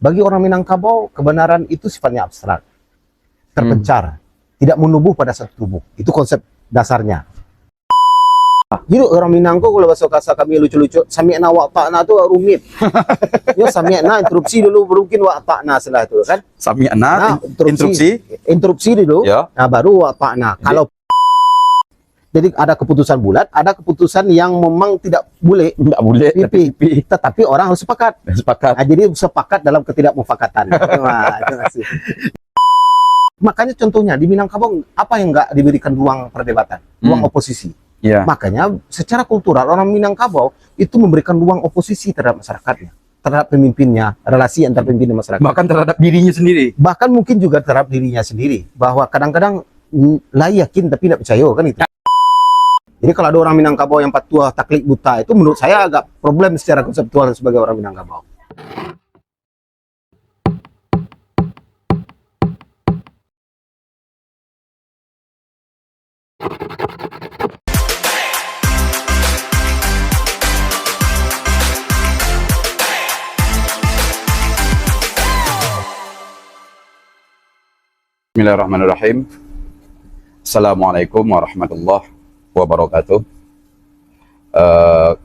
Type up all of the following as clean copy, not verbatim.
Bagi orang Minangkabau, kebenaran itu sifatnya abstrak, terpencar, tidak menubuh pada satu tubuh. Itu konsep dasarnya. Jadi orang Minangkau kalau bahasa kasar kami lucu-lucu, sami'na wa ta'na itu rumit. Ya sami'na interupsi dulu, mungkin wa ta'na setelah itu kan. Sami'na interupsi dulu, ya. nah baru wa ta'na. Kalau jadi ada keputusan bulat, ada keputusan yang memang tidak boleh, tetapi orang harus sepakat. Nah, jadi sepakat dalam ketidakmufakatan. Makanya contohnya di Minangkabau apa yang nggak diberikan ruang perdebatan, ruang oposisi. Makanya secara kultural orang Minangkabau itu memberikan ruang oposisi terhadap masyarakatnya, terhadap pemimpinnya, relasi antar pemimpin dan masyarakat. Bahkan terhadap dirinya sendiri. Bahkan mungkin juga terhadap dirinya sendiri. Bahwa kadang-kadang lah yakin tapi tidak percaya kan itu. Jadi kalau ada orang Minangkabau yang patuah taklid buta, itu menurut saya agak problem secara konseptual sebagai orang Minangkabau. Bismillahirrahmanirrahim. Assalamualaikum warahmatullahi wabarakatuh.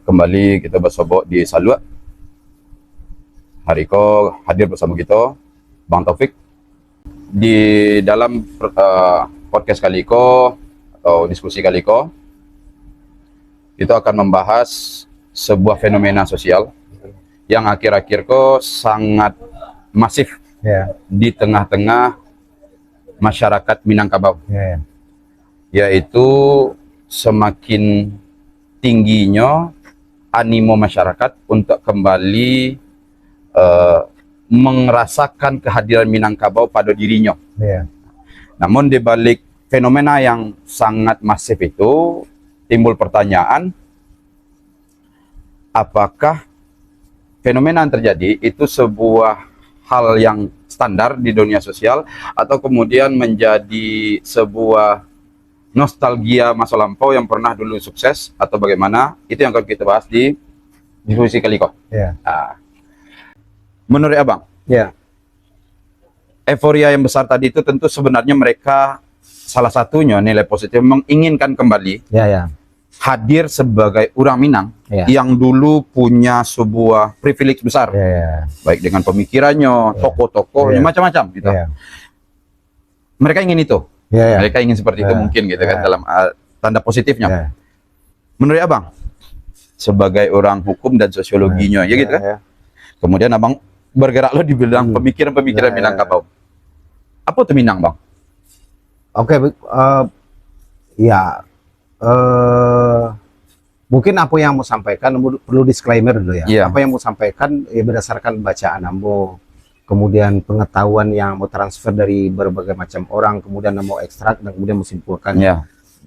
Kembali kita bersobok di Salwa. Hari ko hadir bersama kita Bang Taufik di dalam podcast kali ko atau diskusi kali ko. Kita akan membahas sebuah fenomena sosial yang akhir-akhir ko sangat masif di tengah-tengah masyarakat Minangkabau, yaitu semakin tingginya animo masyarakat untuk kembali merasakan kehadiran Minangkabau pada dirinya. Namun di balik fenomena yang sangat masif itu timbul pertanyaan, apakah fenomena yang terjadi itu sebuah hal yang standar di dunia sosial atau kemudian menjadi sebuah nostalgia masa lampau yang pernah dulu sukses atau bagaimana? Itu yang akan kita bahas di diskusi kali kok. Menurut Abang, euforia yang besar tadi itu tentu sebenarnya mereka salah satunya nilai positif menginginkan kembali hadir sebagai orang Minang yang dulu punya sebuah privilege besar, baik dengan pemikirannya, tokoh-tokohnya, macam-macam gitu. Mereka ingin itu. Mereka ingin seperti itu mungkin gitu kan dalam tanda positifnya. Menurut Abang sebagai orang hukum dan sosiologinya ya gitu kan. Kemudian Abang bergerak lo di bidang pemikiran-pemikiran Minangkabau. Apa itu Minang, Bang? Mungkin apa yang mau sampaikan perlu disclaimer dulu ya. Apa yang mau sampaikan berdasarkan bacaan Ambo, kemudian pengetahuan yang mau transfer dari berbagai macam orang, kemudian mau ekstrak dan kemudian mau simpulkan.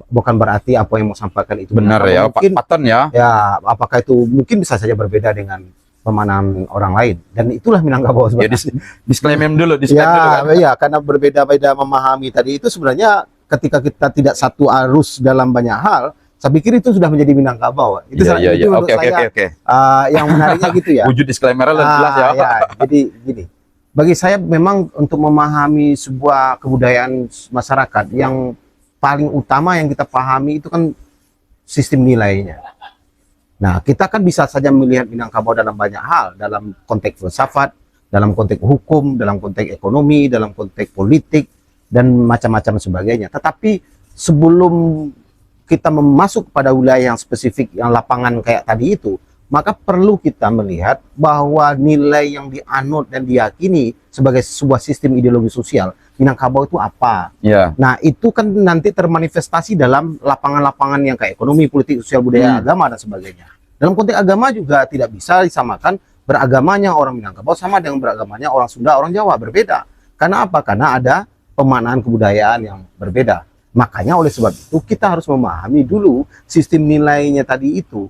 Bukan berarti apa yang mau sampaikan itu benar ya, mungkin paten ya. Apakah itu mungkin bisa saja berbeda dengan pemahaman orang lain, dan itulah Minangkabau sebenarnya. Disclaimer dulu, karena berbeda-beda memahami tadi itu sebenarnya ketika kita tidak satu arus dalam banyak hal. Saya pikir itu sudah menjadi Minangkabau. Itu menurut saya yang menariknya gitu ya. Wujud disclaimer jelas ya. Jadi gini, bagi saya memang untuk memahami sebuah kebudayaan masyarakat yang paling utama yang kita pahami itu kan sistem nilainya. Nah, kita kan bisa saja melihat Minangkabau dalam banyak hal, dalam konteks filsafat, dalam konteks hukum, dalam konteks ekonomi, dalam konteks politik dan macam-macam sebagainya. Tetapi sebelum kita masuk pada wilayah yang spesifik, yang lapangan kayak tadi itu, maka perlu kita melihat bahwa nilai yang dianut dan diyakini sebagai sebuah sistem ideologi sosial Minangkabau itu apa. Nah, itu kan nanti termanifestasi dalam lapangan-lapangan yang kayak ekonomi, politik, sosial, budaya, agama, dan sebagainya. Dalam konteks agama juga tidak bisa disamakan beragamanya orang Minangkabau sama dengan beragamanya orang Sunda, orang Jawa, berbeda. Karena apa? Karena ada pemaknaan kebudayaan yang berbeda. Makanya oleh sebab itu kita harus memahami dulu sistem nilainya tadi itu,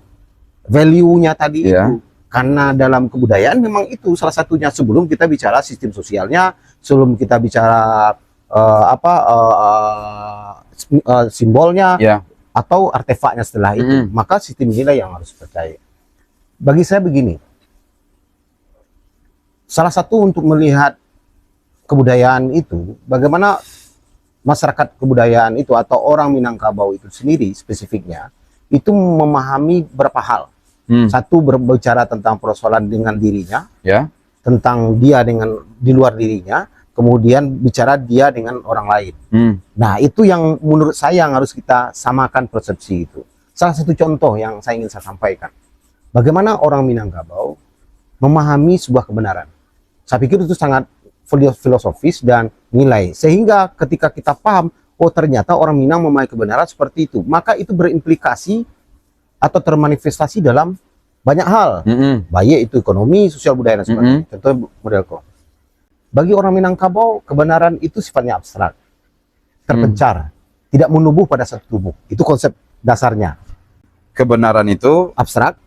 value-nya tadi itu. Karena dalam kebudayaan memang itu salah satunya sebelum kita bicara sistem sosialnya, sebelum kita bicara simbolnya atau artefaknya setelah itu, maka sistem nilai yang harus percaya. Bagi saya begini, salah satu untuk melihat kebudayaan itu, bagaimana masyarakat kebudayaan itu atau orang Minangkabau itu sendiri spesifiknya itu memahami beberapa hal. Satu, berbicara tentang persoalan dengan dirinya, ya, tentang dia dengan di luar dirinya, kemudian bicara dia dengan orang lain. Nah, itu yang menurut saya yang harus kita samakan persepsi itu. Salah satu contoh yang saya ingin saya sampaikan, bagaimana orang Minangkabau memahami sebuah kebenaran. Saya pikir itu sangat filosofis dan nilai, sehingga ketika kita paham, oh ternyata orang Minang memahami kebenaran seperti itu, maka itu berimplikasi atau termanifestasi dalam banyak hal, baik itu ekonomi, sosial, budaya, dan sebagainya. Contohnya modelku. Bagi orang Minangkabau, kebenaran itu sifatnya abstrak, terpencar, tidak menubuh pada satu tubuh. Itu konsep dasarnya. Kebenaran itu Abstrak,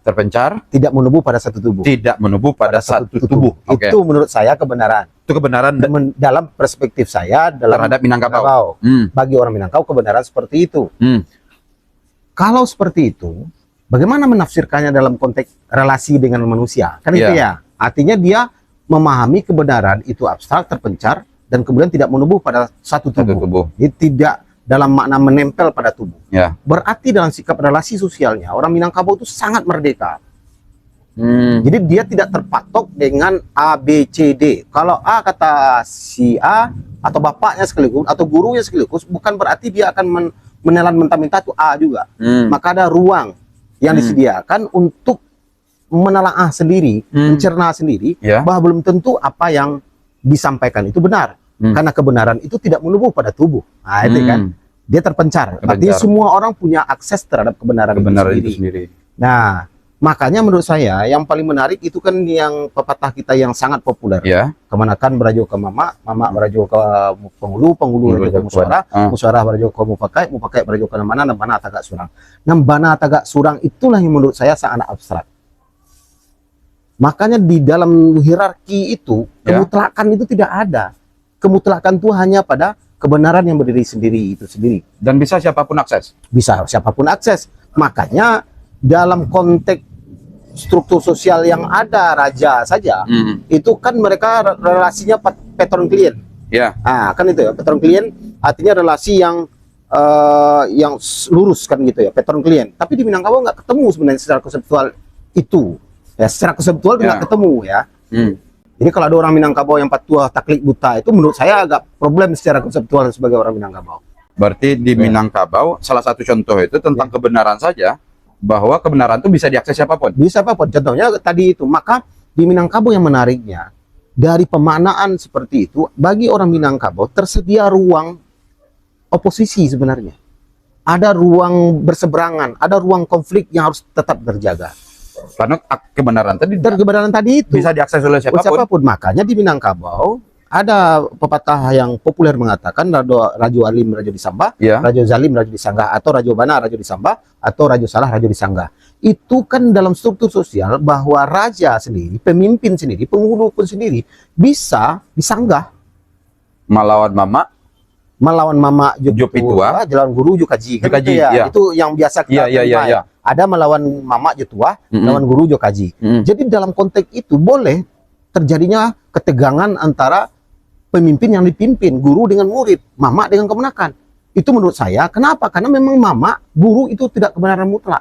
terpencar, tidak menubuh pada satu tubuh. tidak menubuh pada satu tubuh. Oke. Itu menurut saya kebenaran. Itu kebenaran Dalam perspektif saya, terhadap Minangkabau. Bagi orang Minangkabau, kebenaran seperti itu. Kalau seperti itu, bagaimana menafsirkannya dalam konteks relasi dengan manusia? Kan itu ya. Artinya dia memahami kebenaran itu abstrak, terpencar, dan kemudian tidak menubuh pada satu tubuh. Dia tidak dalam makna menempel pada tubuh. Berarti dalam sikap relasi sosialnya, orang Minangkabau itu sangat merdeka. Jadi dia tidak terpatok dengan A, B, C, D. Kalau A kata si A, atau bapaknya sekaligus, atau gurunya sekaligus, bukan berarti dia akan menelan mentah-mentah itu A juga. Maka ada ruang yang disediakan untuk menelaah sendiri, mencerna sendiri, bahwa belum tentu apa yang disampaikan itu benar. Karena kebenaran itu tidak menubuh pada tubuh. Nah, itu kan. Dia terpencar. Artinya semua orang punya akses terhadap kebenaran itu sendiri. Nah, makanya menurut saya yang paling menarik itu kan yang pepatah kita yang sangat populer. Kemanakan berajo ke mama, mama berajo ke penghulu, penghulu berajo ke musyawarah, musyawarah berajo ke mufakai berajo ke mana tagak surang. Nambana tagak surang itulah yang menurut saya sangat abstrak. Makanya di dalam hierarki itu, kemutlakan itu tidak ada. Kemutlakan itu hanya pada kebenaran yang berdiri sendiri itu sendiri. Dan bisa siapapun akses. Bisa siapapun akses. Makanya dalam konteks struktur sosial yang ada, raja saja, itu kan mereka relasinya patron klien. Kan itu ya, patron klien artinya relasi yang lurus kan gitu ya, patron klien. Tapi di Minangkabau nggak ketemu sebenarnya secara konseptual itu. Ya, secara konseptual nggak ketemu ya. Jadi kalau ada orang Minangkabau yang patuah taklid buta, itu menurut saya agak problem secara konseptual sebagai orang Minangkabau. Berarti di Minangkabau salah satu contoh itu tentang kebenaran saja, bahwa kebenaran itu bisa diakses siapapun. Bisa apapun. Contohnya tadi itu. Maka di Minangkabau yang menariknya, dari pemaknaan seperti itu, bagi orang Minangkabau tersedia ruang oposisi sebenarnya. Ada ruang berseberangan, ada ruang konflik yang harus tetap terjaga. Karena kebenaran tadi itu bisa diakses oleh siapapun. Makanya di Minangkabau ada pepatah yang populer mengatakan Rajo Alim Rajo Disambah, Rajo Zalim Rajo Disanggah, atau Rajo Bana Rajo Disambah, atau Rajo Salah Rajo Disanggah. Itu kan dalam struktur sosial bahwa raja sendiri, pemimpin sendiri, penghulu pun sendiri bisa disanggah. Melawan mama Jopitua, jalan guru Jokaji. Kan itu ya. Itu yang biasa kita terima. Ada melawan mama Jotua, melawan guru Jokaji. Jadi dalam konteks itu boleh terjadinya ketegangan antara pemimpin yang dipimpin, guru dengan murid, mama dengan kemenakan. Itu menurut saya, kenapa? Karena memang mama, guru itu tidak kebenaran mutlak.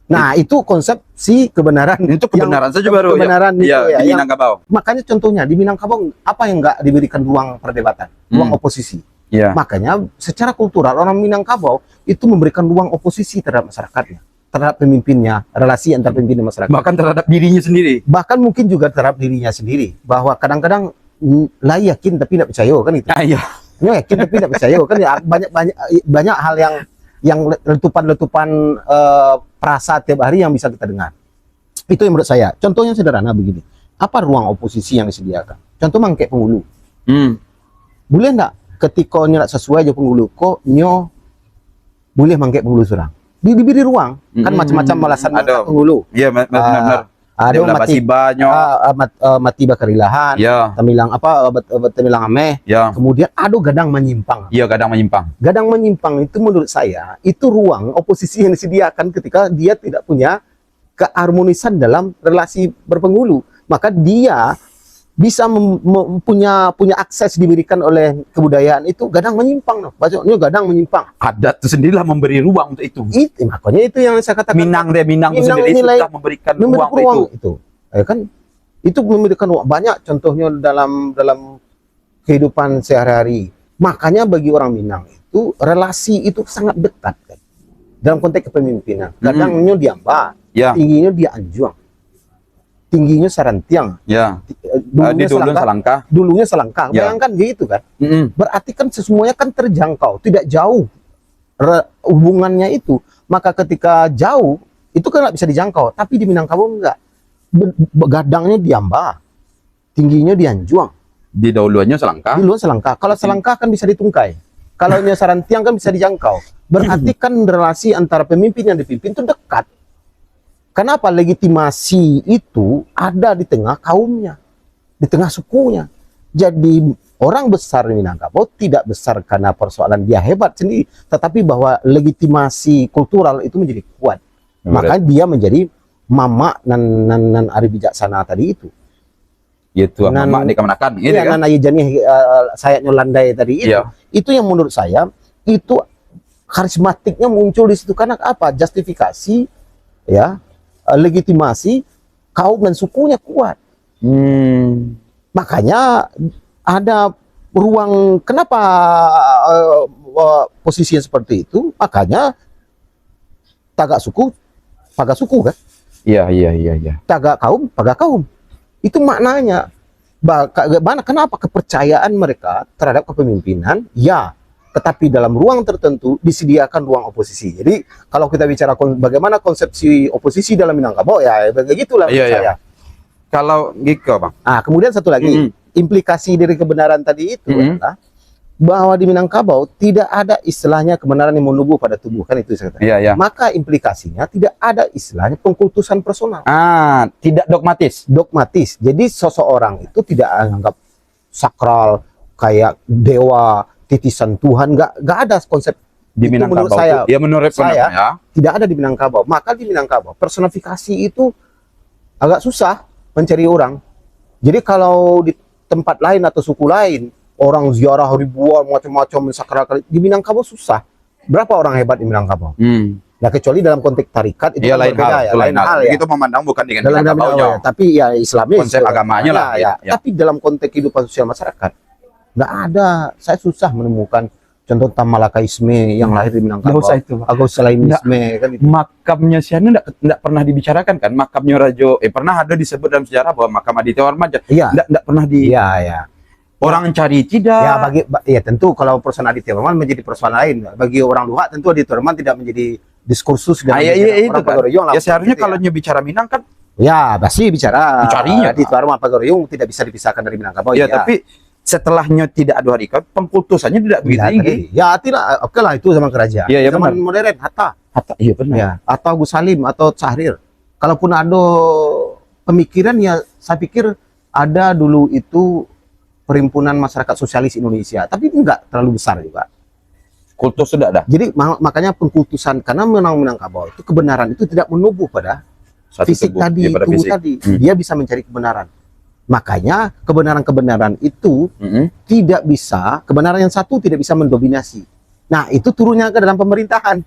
Nah, itu konsep si kebenaran. Itu kebenaran saja baru. Kebenaran di Minangkabau. Makanya contohnya di Minangkabau apa yang nggak diberikan ruang perdebatan, ruang oposisi. Makanya secara kultural orang Minangkabau itu memberikan ruang oposisi terhadap masyarakatnya, terhadap pemimpinnya, relasi antar pemimpin dan masyarakat. Bahkan terhadap dirinya sendiri. Bahkan mungkin juga terhadap dirinya sendiri. Bahwa kadang-kadang lah yakin tapi tidak percaya kan itu. Yakin tapi tidak percaya kan ya, banyak hal yang letupan-letupan perasa tiap hari yang bisa kita dengar. Itu yang menurut saya. Contohnya sederhana begini. Apa ruang oposisi yang disediakan? Contoh mangkek penghulu. Boleh enggak ketika nilai sesuai aja penghulu kok nyo boleh mangkek penghulu surang? Diberi ruang. Kan macam-macam alasan penghulu. Iya, benar. Ada mati bakarilahan, temilang temilang ameh, kemudian ada gadang menyimpang. Gadang menyimpang itu menurut saya itu ruang oposisi yang disediakan ketika dia tidak punya keharmonisan dalam relasi berpenghulu, maka dia bisa punya akses diberikan oleh kebudayaan itu gadang menyimpang. Maksudnya gadang menyimpang. Adat itu sendirilah memberi ruang untuk itu. Makanya itu yang saya katakan. Minang itu sendiri sudah memberikan ruang itu. Ya kan? Itu memberikan banyak contohnya dalam kehidupan sehari-hari. Makanya bagi orang Minang itu relasi itu sangat dekat kan. Dalam konteks kepemimpinan. Kadangnya diamba, tingginya dia Anjuang. Tingginya Sarantiang. Ya. Dulunya Selangkah. Bayangkan gitu kan. Berarti kan semuanya kan terjangkau, tidak jauh hubungannya itu. Maka ketika jauh itu kan nggak bisa dijangkau, tapi di Minangkabau enggak. Gadangnya di Amba, tingginya di Anjuang. Di dahuluannya Selangkah. Duluan Selangkah. Kalau Selangkah kan bisa ditungkai. Kalau Sarantiang kan bisa dijangkau. Berarti kan relasi antara pemimpin yang dipimpin itu dekat. Kenapa legitimasi itu ada di tengah kaumnya, di tengah sukunya. Jadi orang besar Minangkabau tidak besar karena persoalan dia hebat sendiri, tetapi bahwa legitimasi kultural itu menjadi kuat. Maka dia menjadi mama nan Ari Bijaksana tadi itu. Itu mama dikemenakan. Iya, kan? Nan Ayejani sayapnya landai tadi itu. Iya. Itu yang menurut saya itu karismatiknya muncul di situ karena apa? Justifikasi, ya. Legitimasi kaum dan sukunya kuat. Makanya ada ruang kenapa posisinya seperti itu. Makanya tagak suku, paga suku kan? Iya. Tagak kaum, paga kaum. Itu maknanya. Kenapa kepercayaan mereka terhadap kepemimpinan? Ya. Tetapi dalam ruang tertentu disediakan ruang oposisi. Jadi kalau kita bicara bagaimana konsepsi oposisi dalam Minangkabau, ya begitulah menurut saya. Kalau gitu, Bang. Kemudian satu lagi, implikasi dari kebenaran tadi itu adalah bahwa di Minangkabau tidak ada istilahnya kebenaran yang menubuh pada tubuh, kan itu saya katakan. Maka implikasinya tidak ada istilahnya pengkultusan personal. Tidak dogmatis. Dogmatis. Jadi seseorang itu tidak anggap sakral kayak dewa, titisan Tuhan, nggak ada konsep di Minangkabau. Menurut saya tidak ada di Minangkabau. Maka di Minangkabau personifikasi itu agak susah mencari orang. Jadi kalau di tempat lain atau suku lain orang ziarah ribuan macam-macam mensakralkan, di Minangkabau susah. Berapa orang hebat di Minangkabau? Nah, kecuali dalam konteks tarikat itu lain hal, lain hal ya. Itu memandang bukan dengan Minangkabau, tapi ya Islamnya konsep agamanya lah ya. Tapi dalam konteks kehidupan sosial masyarakat nggak ada. Saya susah menemukan contoh Tamalakaisme yang lahir di Minangkabau. Agus Salainisme kan itu. Makamnya Siana enggak pernah dibicarakan kan? Makamnya Rajo pernah ada disebut dalam sejarah bahwa makam Aditya Warman enggak pernah di orang cari tidak. Ya tentu kalau persoalan Aditya Warman menjadi persoalan lain. Bagi orang luar tentu Aditya Warman tidak menjadi diskursus dan itu kan. Ya seharusnya kalau bicara Minang kan pasti bicara dicarinya Aditya Warman Pagoroyong tidak bisa dipisahkan dari Minangkabau. Tapi setelahnya tidak ada hari pengkultusannya tidak begitu tinggi. Ya tidak, oke lah itu zaman kerajaan. Zaman modern Hatta. Iya benar. Atau Agus Salim atau Syahrir. Kalaupun ada pemikiran ya saya pikir ada dulu itu Perhimpunan Masyarakat Sosialis Indonesia, tapi enggak terlalu besar juga. Kultus sudah ada. Jadi makanya pengkultusan karena Minangkabau itu kebenaran itu tidak menubuh pada fisik tadi, tubuh tadi. Dia bisa mencari kebenaran. Makanya kebenaran-kebenaran itu tidak bisa, kebenaran yang satu tidak bisa mendominasi. Nah, itu turunnya ke dalam pemerintahan.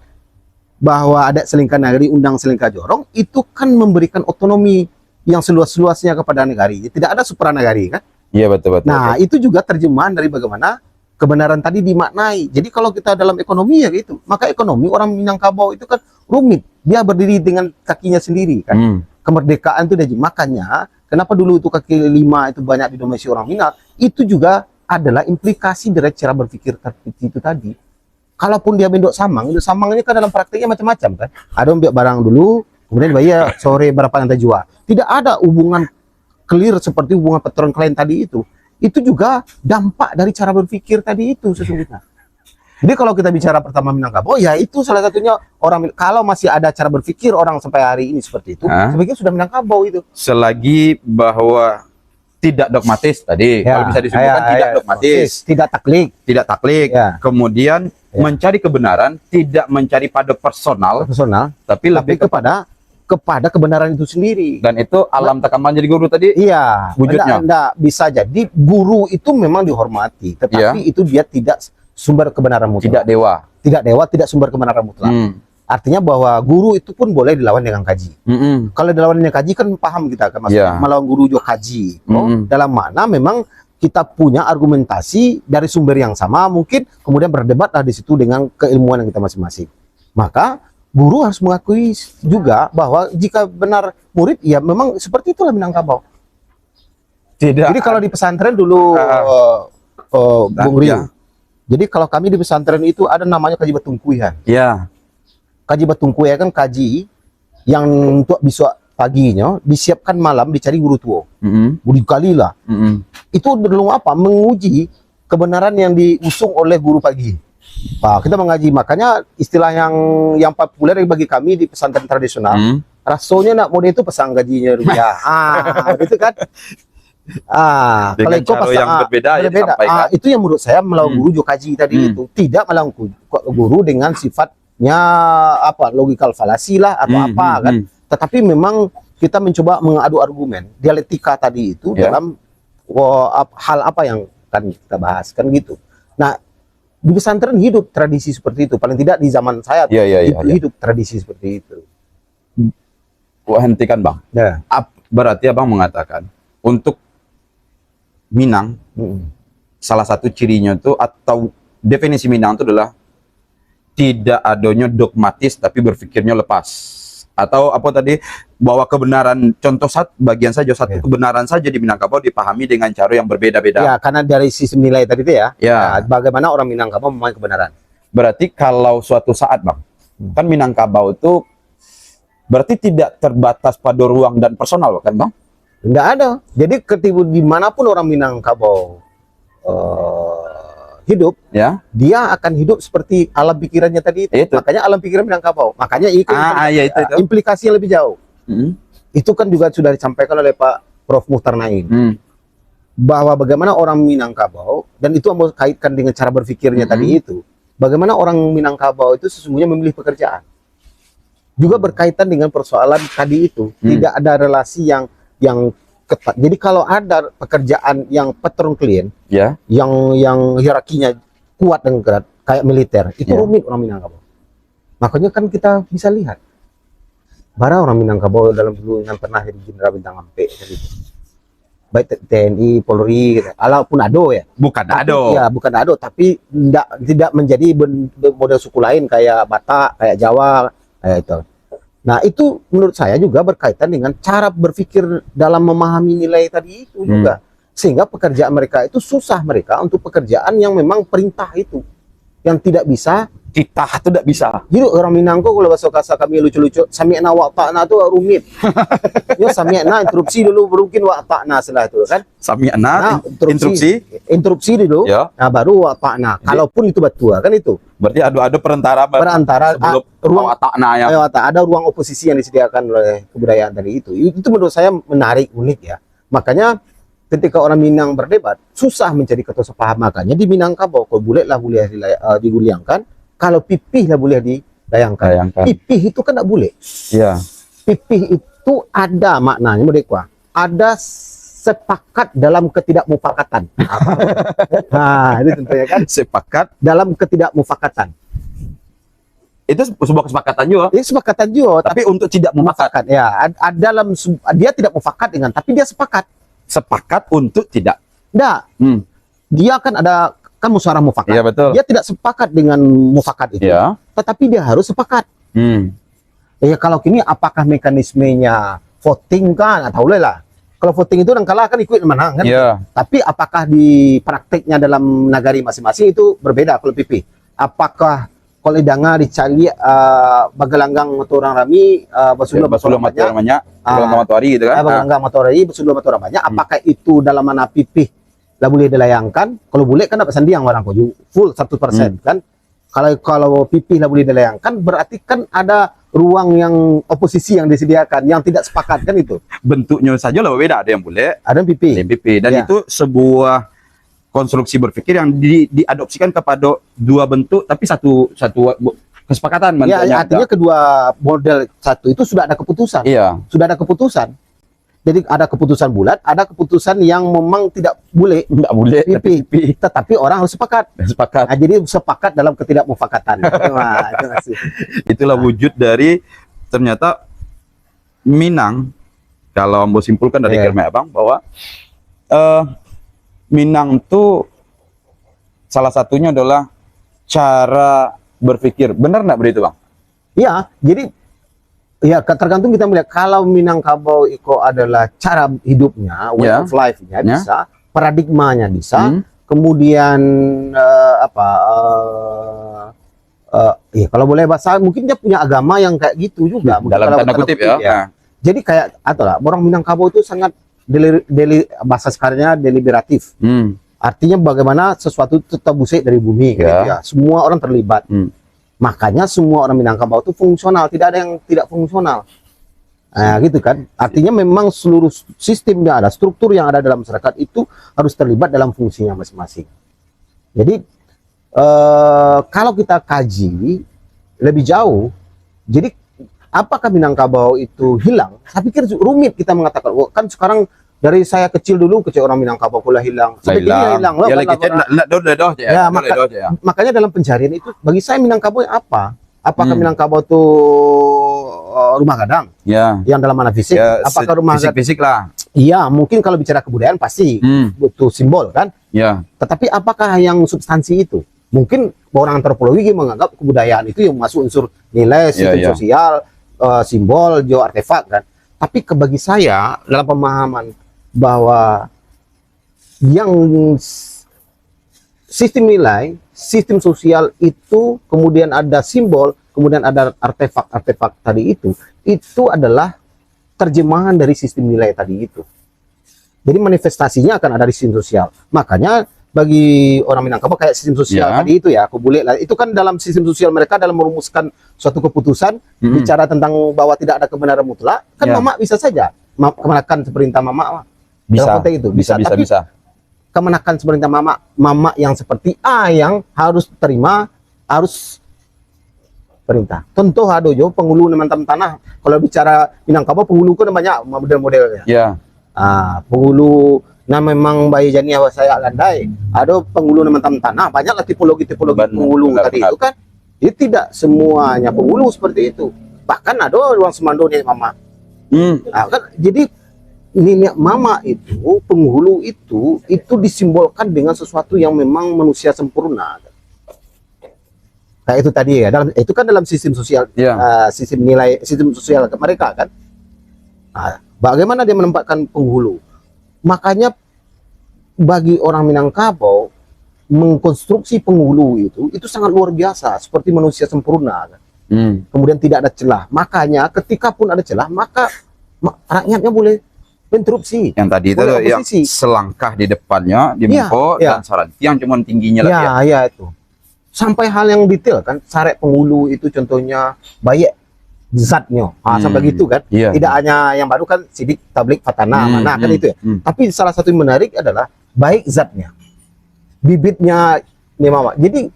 Bahwa ada Selingkah Nagari, Undang Selingkah Jorong, itu kan memberikan otonomi yang seluas-luasnya kepada negari. Tidak ada supranagari, kan? Iya, betul. Nah, itu juga terjemahan dari bagaimana kebenaran tadi dimaknai. Jadi kalau kita dalam ekonomi ya gitu. Maka ekonomi orang Minangkabau itu kan rumit. Dia berdiri dengan kakinya sendiri, kan? Kemerdekaan itu makanya kenapa dulu itu kaki lima itu banyak didominasi orang Minang, itu juga adalah implikasi dari cara berpikir itu tadi. Kalaupun dia bendok samang, itu samangnya kan dalam prakteknya macam-macam kan. Ada ambil barang dulu, kemudian bayar sore berapa yang terjual. Tidak ada hubungan clear seperti hubungan patron klien tadi itu. Itu juga dampak dari cara berpikir tadi itu sesungguhnya. Jadi kalau kita bicara pertama Minangkabau, ya itu salah satunya orang. Kalau masih ada cara berpikir orang sampai hari ini seperti itu, sebaiknya sudah Minangkabau itu. Selagi bahwa tidak dogmatis tadi, kalau bisa disebutkan tidak dogmatis, tidak taklik, kemudian mencari kebenaran, tidak mencari pada personal, tapi lebih kepada kepada kebenaran itu sendiri. Dan itu alam tekaman jadi guru tadi. Iya, wujudnya. enggak bisa jadi guru itu memang dihormati, tetapi itu dia tidak sumber kebenaran mutlak. Tidak dewa. Tidak dewa, tidak sumber kebenaran mutlak. Artinya bahwa guru itu pun boleh dilawan dengan kaji. Kalau dilawan dengan kaji kan paham kita kan maksudnya melawan guru juga kaji. Dalam mana memang kita punya argumentasi dari sumber yang sama, mungkin kemudian berdebatlah di situ dengan keilmuan yang kita masing-masing. Maka guru harus mengakui juga bahwa jika benar murid, ya memang seperti itulah Minangkabau. Tidak. Jadi kalau di pesantren dulu, Bung Rio, jadi kalau kami di pesantren itu ada namanya kaji batungkuihan. Ya. Kaji batungkuihan kan kaji yang untuk besok paginya disiapkan malam dicari guru tua. Budi kalilah. Itu dulu apa? Menguji kebenaran yang diusung oleh guru pagi. Nah, kita mengaji, makanya istilah yang populer bagi kami di pesantren tradisional, rasonya nak mode itu pasang gajinya rupiah. Gitu kan. Kalau itu cara yang berbeda. Itu yang menurut saya melawan guru Jokaji tadi itu tidak melawan guru dengan sifatnya apa logikal falasi lah atau apa kan. Tetapi memang kita mencoba mengadu argumen dialektika tadi itu dalam hal apa yang kan kita bahas kan gitu. Nah, di pesantren hidup tradisi seperti itu, paling tidak di zaman saya hidup tradisi seperti itu. Hentikan Bang. Berarti Abang mengatakan untuk Minang, salah satu cirinya itu atau definisi Minang itu adalah tidak adanya dogmatis tapi berpikirnya lepas. Atau apa tadi, bahwa kebenaran, contoh bagian saja satu kebenaran saja di Minangkabau dipahami dengan cara yang berbeda-beda. Ya, karena dari sistem nilai tadi itu bagaimana orang Minangkabau memahami kebenaran. Berarti kalau suatu saat Bang, kan Minangkabau itu berarti tidak terbatas pada ruang dan personal kan Bang? Enggak ada. Jadi ketika dimanapun orang Minangkabau hidup, dia akan hidup seperti alam pikirannya tadi itu. Makanya alam pikiran Minangkabau. Makanya itu implikasi yang lebih jauh. Itu kan juga sudah disampaikan oleh Pak Prof. Muhtar Naim. Bahwa bagaimana orang Minangkabau, dan itu mau kaitkan dengan cara berpikirnya tadi itu. Bagaimana orang Minangkabau itu sesungguhnya memilih pekerjaan. Juga berkaitan dengan persoalan tadi itu. Tidak ada relasi yang ketat. Jadi kalau ada pekerjaan yang patron klien, yang hierarkinya kuat dan ketat, kayak militer, itu rumit orang Minangkabau. Makanya kan kita bisa lihat, bara orang Minangkabau dalam dulu yang pernah jadi jenderal bintang ampe, gitu. Baik TNI, Polri, gitu. Walaupun ADO ya. Bukan ADO. Ya, bukan ADO, tapi tidak menjadi model suku lain kayak Batak, kayak Jawa, kayak itu. Nah, itu menurut saya juga berkaitan dengan cara berpikir dalam memahami nilai tadi itu juga. Sehingga pekerjaan mereka itu susah mereka untuk pekerjaan yang memang perintah itu. Yang tidak bisa, kita itu tidak bisa. Jadi orang Minangko kalau bahasa kasar kami lucu-lucu, sami'na wa ta'na itu rumit. Ya sami'na interupsi dulu mungkin wa ta'na setelah itu kan. Sami'na interupsi dulu. Nah, baru wa ta'na. Kalaupun itu betul kan itu. Berarti ada perantara sebelum ruang wa ta'na ya. Ada ruang oposisi yang disediakan oleh kebudayaan tadi itu. Itu menurut saya menarik, unik ya. Makanya ketika orang Minang berdebat, susah mencari kata sepaham. Makanya di Minangkabau, kalau boleh lah boleh diguliangkan, kalau pipih lah boleh dilayangkan. Pipih itu kan tidak boleh. Iya. Pipih itu ada maknanya, Merdeka. Ada sepakat dalam ketidakmufakatan. Nah, ini tentunya kan. Sepakat dalam ketidakmufakatan. Itu sebuah kesepakatan juga. Itu kesepakatan juga. Tapi untuk tidak mufakat. Ya, dalam dia tidak mufakat dengan, tapi dia sepakat. Sepakat untuk tidak. Enggak. Dia kan ada musyawarah mufakat. Iya, betul. Dia tidak sepakat dengan mufakat itu. Ya. Tetapi dia harus sepakat. Ya kalau kini apakah mekanismenya voting kan atau lah. Kalau voting itu orang kalah kan ikut menang kan. Yeah. Tapi apakah di prakteknya dalam nagari masing-masing itu berbeda kalau PP. Apakah kalau danga dicari bagelanggang motor orang rami basulah banyak matahari gitu kan. Bagelanggang matahari basulah motor banyak. Apakah itu dalam mana PP lah boleh dilayangkan? Kalau boleh kan dapat sandiang orang koju full 100% kan. Kalau PP lah boleh dilayangkan berarti kan ada ruang yang oposisi yang disediakan yang tidak sepakat kan itu. Bentuknya saja lah beda, ada yang boleh, ada yang PP. Dan itu sebuah konstruksi berpikir yang diadopsikan kepada dua bentuk tapi satu kesepakatan Ya, bentuknya. artinya kedua model satu itu sudah ada keputusan. Iya. Sudah ada keputusan. Jadi ada keputusan bulat, ada keputusan yang memang tidak boleh Nggak boleh pipi, tetapi orang harus sepakat. sepakat. Nah, jadi sepakat dalam ketidakmufakatan. Wah, itu masih. Itulah wujud dari ternyata Minang. Kalau Ambo simpulkan dari Kermai Abang bahwa Minang itu salah satunya adalah cara berpikir. Benar nggak begitu, Bang? Iya, jadi ya tergantung kita melihat kalau Minangkabau itu adalah cara hidupnya, way Ya. of life-nya Ya. bisa, paradigmanya bisa, Hmm. kemudian ya kalau boleh bahasa mungkin dia punya agama yang kayak gitu juga. Mungkin Dalam kalau tanda kutip ya. Nah, Jadi kayak atau lah orang Minangkabau itu sangat bahasa sekarangnya deliberatif. Artinya bagaimana sesuatu itu terbusik dari bumi, gitu ya. Semua orang terlibat. Makanya semua orang Minangkabau itu fungsional, tidak ada yang tidak fungsional. Nah, gitu kan. Artinya memang seluruh sistem yang ada, struktur yang ada dalam masyarakat itu harus terlibat dalam fungsinya masing-masing. Jadi kalau kita kaji lebih jauh, jadi apakah Minangkabau itu hilang? Saya pikir rumit kita mengatakan. Oh, kan sekarang dari saya kecil orang Minangkabau pula hilang. Sampai kini hilang loh. Ya, Makanya dalam pencarian itu bagi saya Minangkabau apa? Apakah Minangkabau itu rumah gadang? Ya. Yang dalam mana fisik? Ya, apakah rumah fisik lah. Iya, mungkin kalau bicara kebudayaan pasti butuh simbol kan? Ya. Tetapi apakah yang substansi itu? Mungkin orang antropologi menganggap kebudayaan itu yang masuk unsur nilai, sistem sosial, simbol, artefak kan. Tapi bagi saya dalam pemahaman bahwa yang sistem nilai, sistem sosial itu kemudian ada simbol, kemudian ada artefak-artefak tadi itu adalah terjemahan dari sistem nilai tadi itu. Jadi manifestasinya akan ada di sistem sosial. Makanya bagi orang Minangkabau kayak sistem sosial tadi itu ya, aku boleh lah. Itu kan dalam sistem sosial mereka dalam merumuskan suatu keputusan bicara tentang bahwa tidak ada kebenaran mutlak, kan mama bisa saja kemenakan seperintah mama. Bisa. Itu bisa. Kemenakan seperintah mama yang seperti A yang harus terima, harus perintah. Contoh ada jo penghulu teman-teman tanah. Kalau bicara Minangkabau penghulu kan banyak model-modelnya. Ya. Penghulu nah memang bayi jani awak saya landai. Ada penghulu teman-teman tanah, banyaklah tipologi penghulu tadi itu kan. Itu tidak semuanya penghulu seperti itu. Bahkan ada orang semando nih mama. Kan, jadi nenek mama itu, penghulu itu disimbolkan dengan sesuatu yang memang manusia sempurna. Kayak itu tadi ya, itu kan dalam sistem sosial, sistem nilai, sistem sosial mereka kan. Nah, bagaimana dia menempatkan penghulu? Makanya bagi orang Minangkabau mengkonstruksi penghulu itu sangat luar biasa, seperti manusia sempurna. Kan? Kemudian tidak ada celah. Makanya ketika pun ada celah, maka rakyatnya boleh interupsi. Yang tadi itu yang selangkah di depannya di Meko dan saran yang cuma tingginya lagi. Ya itu. Sampai hal yang detail kan, sarek penghulu itu contohnya baik zatnya. Sampai gitu kan. Tidak hanya yang baru kan sidik, tablik, fatana, mana kan itu ya. Tapi salah satu yang menarik adalah baik zatnya. Bibitnya nih mama. Jadi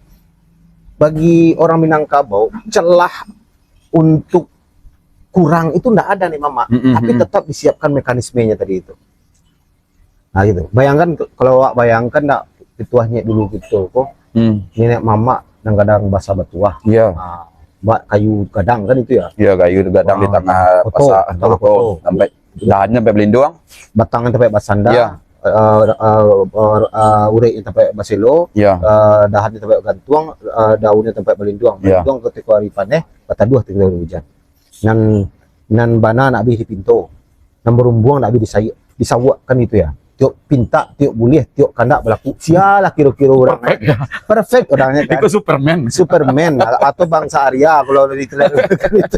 bagi orang Minangkabau celah untuk kurang itu enggak ada nih mama, tapi tetap disiapkan mekanismenya tadi itu. Nah gitu. Bayangkan kalau bayangkan enggak pituahnya dulu gitu kok. Nenek mama dan gadang basa batuah. Iya. Mbak kayu gadang kan itu ya. Iya, kayu gadang di tengah pasar sampai dahannya sampai belindoang. Batangnya sampai basanda. Urek sampai baselo. Dahannya sampai gantuang, daunnya sampai belindoang. Belindoang ketika hari panen, bataduh ketika hujan. Nan bana nak bih pintu, nan berumbuang nak bih disawak kan itu ya. Tiok pinta, tiok boleh, tiok kandak berlaku. Sialah kira-kira orang perfect orangnya kan. Itu Superman atau bangsa Arya kalau dari kan itu.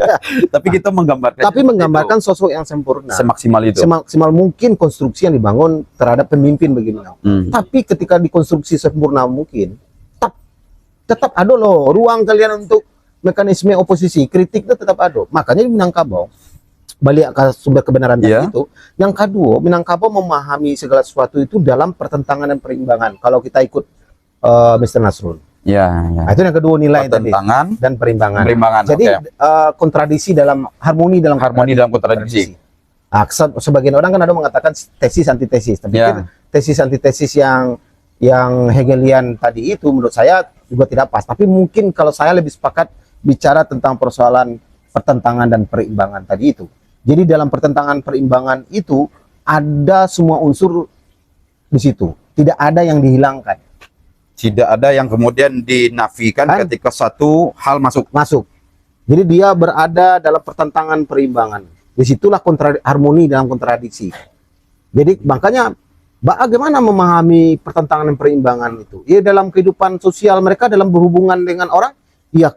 Tapi kita menggambarkan sosok yang sempurna. Semaksimal itu. Semaksimal mungkin konstruksi yang dibangun terhadap pemimpin begini. Tapi ketika dikonstruksi sempurna mungkin, tetap ada loh ruang kalian untuk mekanisme oposisi, kritik itu tetap ada. Makanya di Minangkabau balik ke sumber kebenaran itu. Yang kedua, Minangkabau memahami segala sesuatu itu dalam pertentangan dan perimbangan. Kalau kita ikut Mr. Nasrul, Ya. Nah, itu yang kedua nilai tadi. Pertentangan Dan perimbangan. Perimbangan, Jadi oke. kontradiksi dalam harmoni dalam kontradiksi. Nah, sebagian orang kan ada mengatakan tesis antitesis, tapi tesis antitesis yang Hegelian tadi itu menurut saya juga tidak pas. Tapi mungkin kalau saya lebih sepakat bicara tentang persoalan pertentangan dan perimbangan tadi itu. Jadi dalam pertentangan perimbangan itu ada semua unsur di situ, tidak ada yang dihilangkan. Tidak ada yang kemudian dinafikan ketika satu hal masuk. Jadi dia berada dalam pertentangan perimbangan. Disitulah harmoni dalam kontradiksi. Jadi makanya bagaimana memahami pertentangan dan perimbangan itu? Ya dalam kehidupan sosial mereka dalam berhubungan dengan orang, ya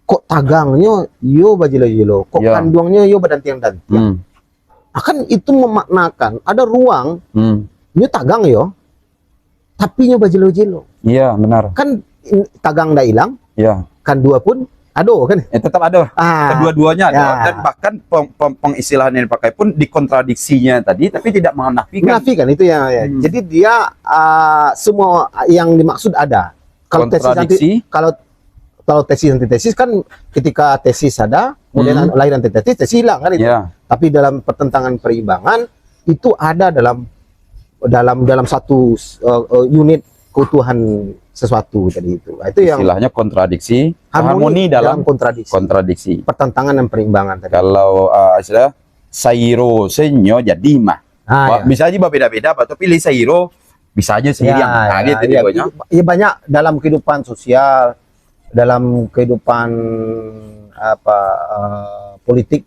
kok tagangnya yo bajilo-jilo, kok kanduangnya yo badantiang-dantiang. Akan itu memaknakan ada ruang nyo tagang yo, tapi nyo bajilo-jilo. Iya, benar. Kan tagang dah hilang. Iya. Kan dua pun ado kan? Tetap ada. Kedua-duanya ada. Dan bahkan pengistilahan yang dipakai pun dikontradiksinya tadi, tapi tidak menafikan. Menafikan itu ya. Jadi dia semua yang dimaksud ada. Kalau tesis kalau tesis antitesis kan ketika tesis ada, kemudian lahir antitesis, tesis hilang kan itu. Tapi dalam pertentangan perimbangan itu ada dalam satu unit keutuhan sesuatu tadi itu. Nah, itu yang istilahnya kontradiksi, harmoni dalam kontradiksi. Pertentangan dan perimbangan tadi. Kalau istilah sairo senyo jadi mah. Bisa aja beda-beda, tapi pilih sairo bisa aja sendiri yang banyak dalam kehidupan sosial, dalam kehidupan politik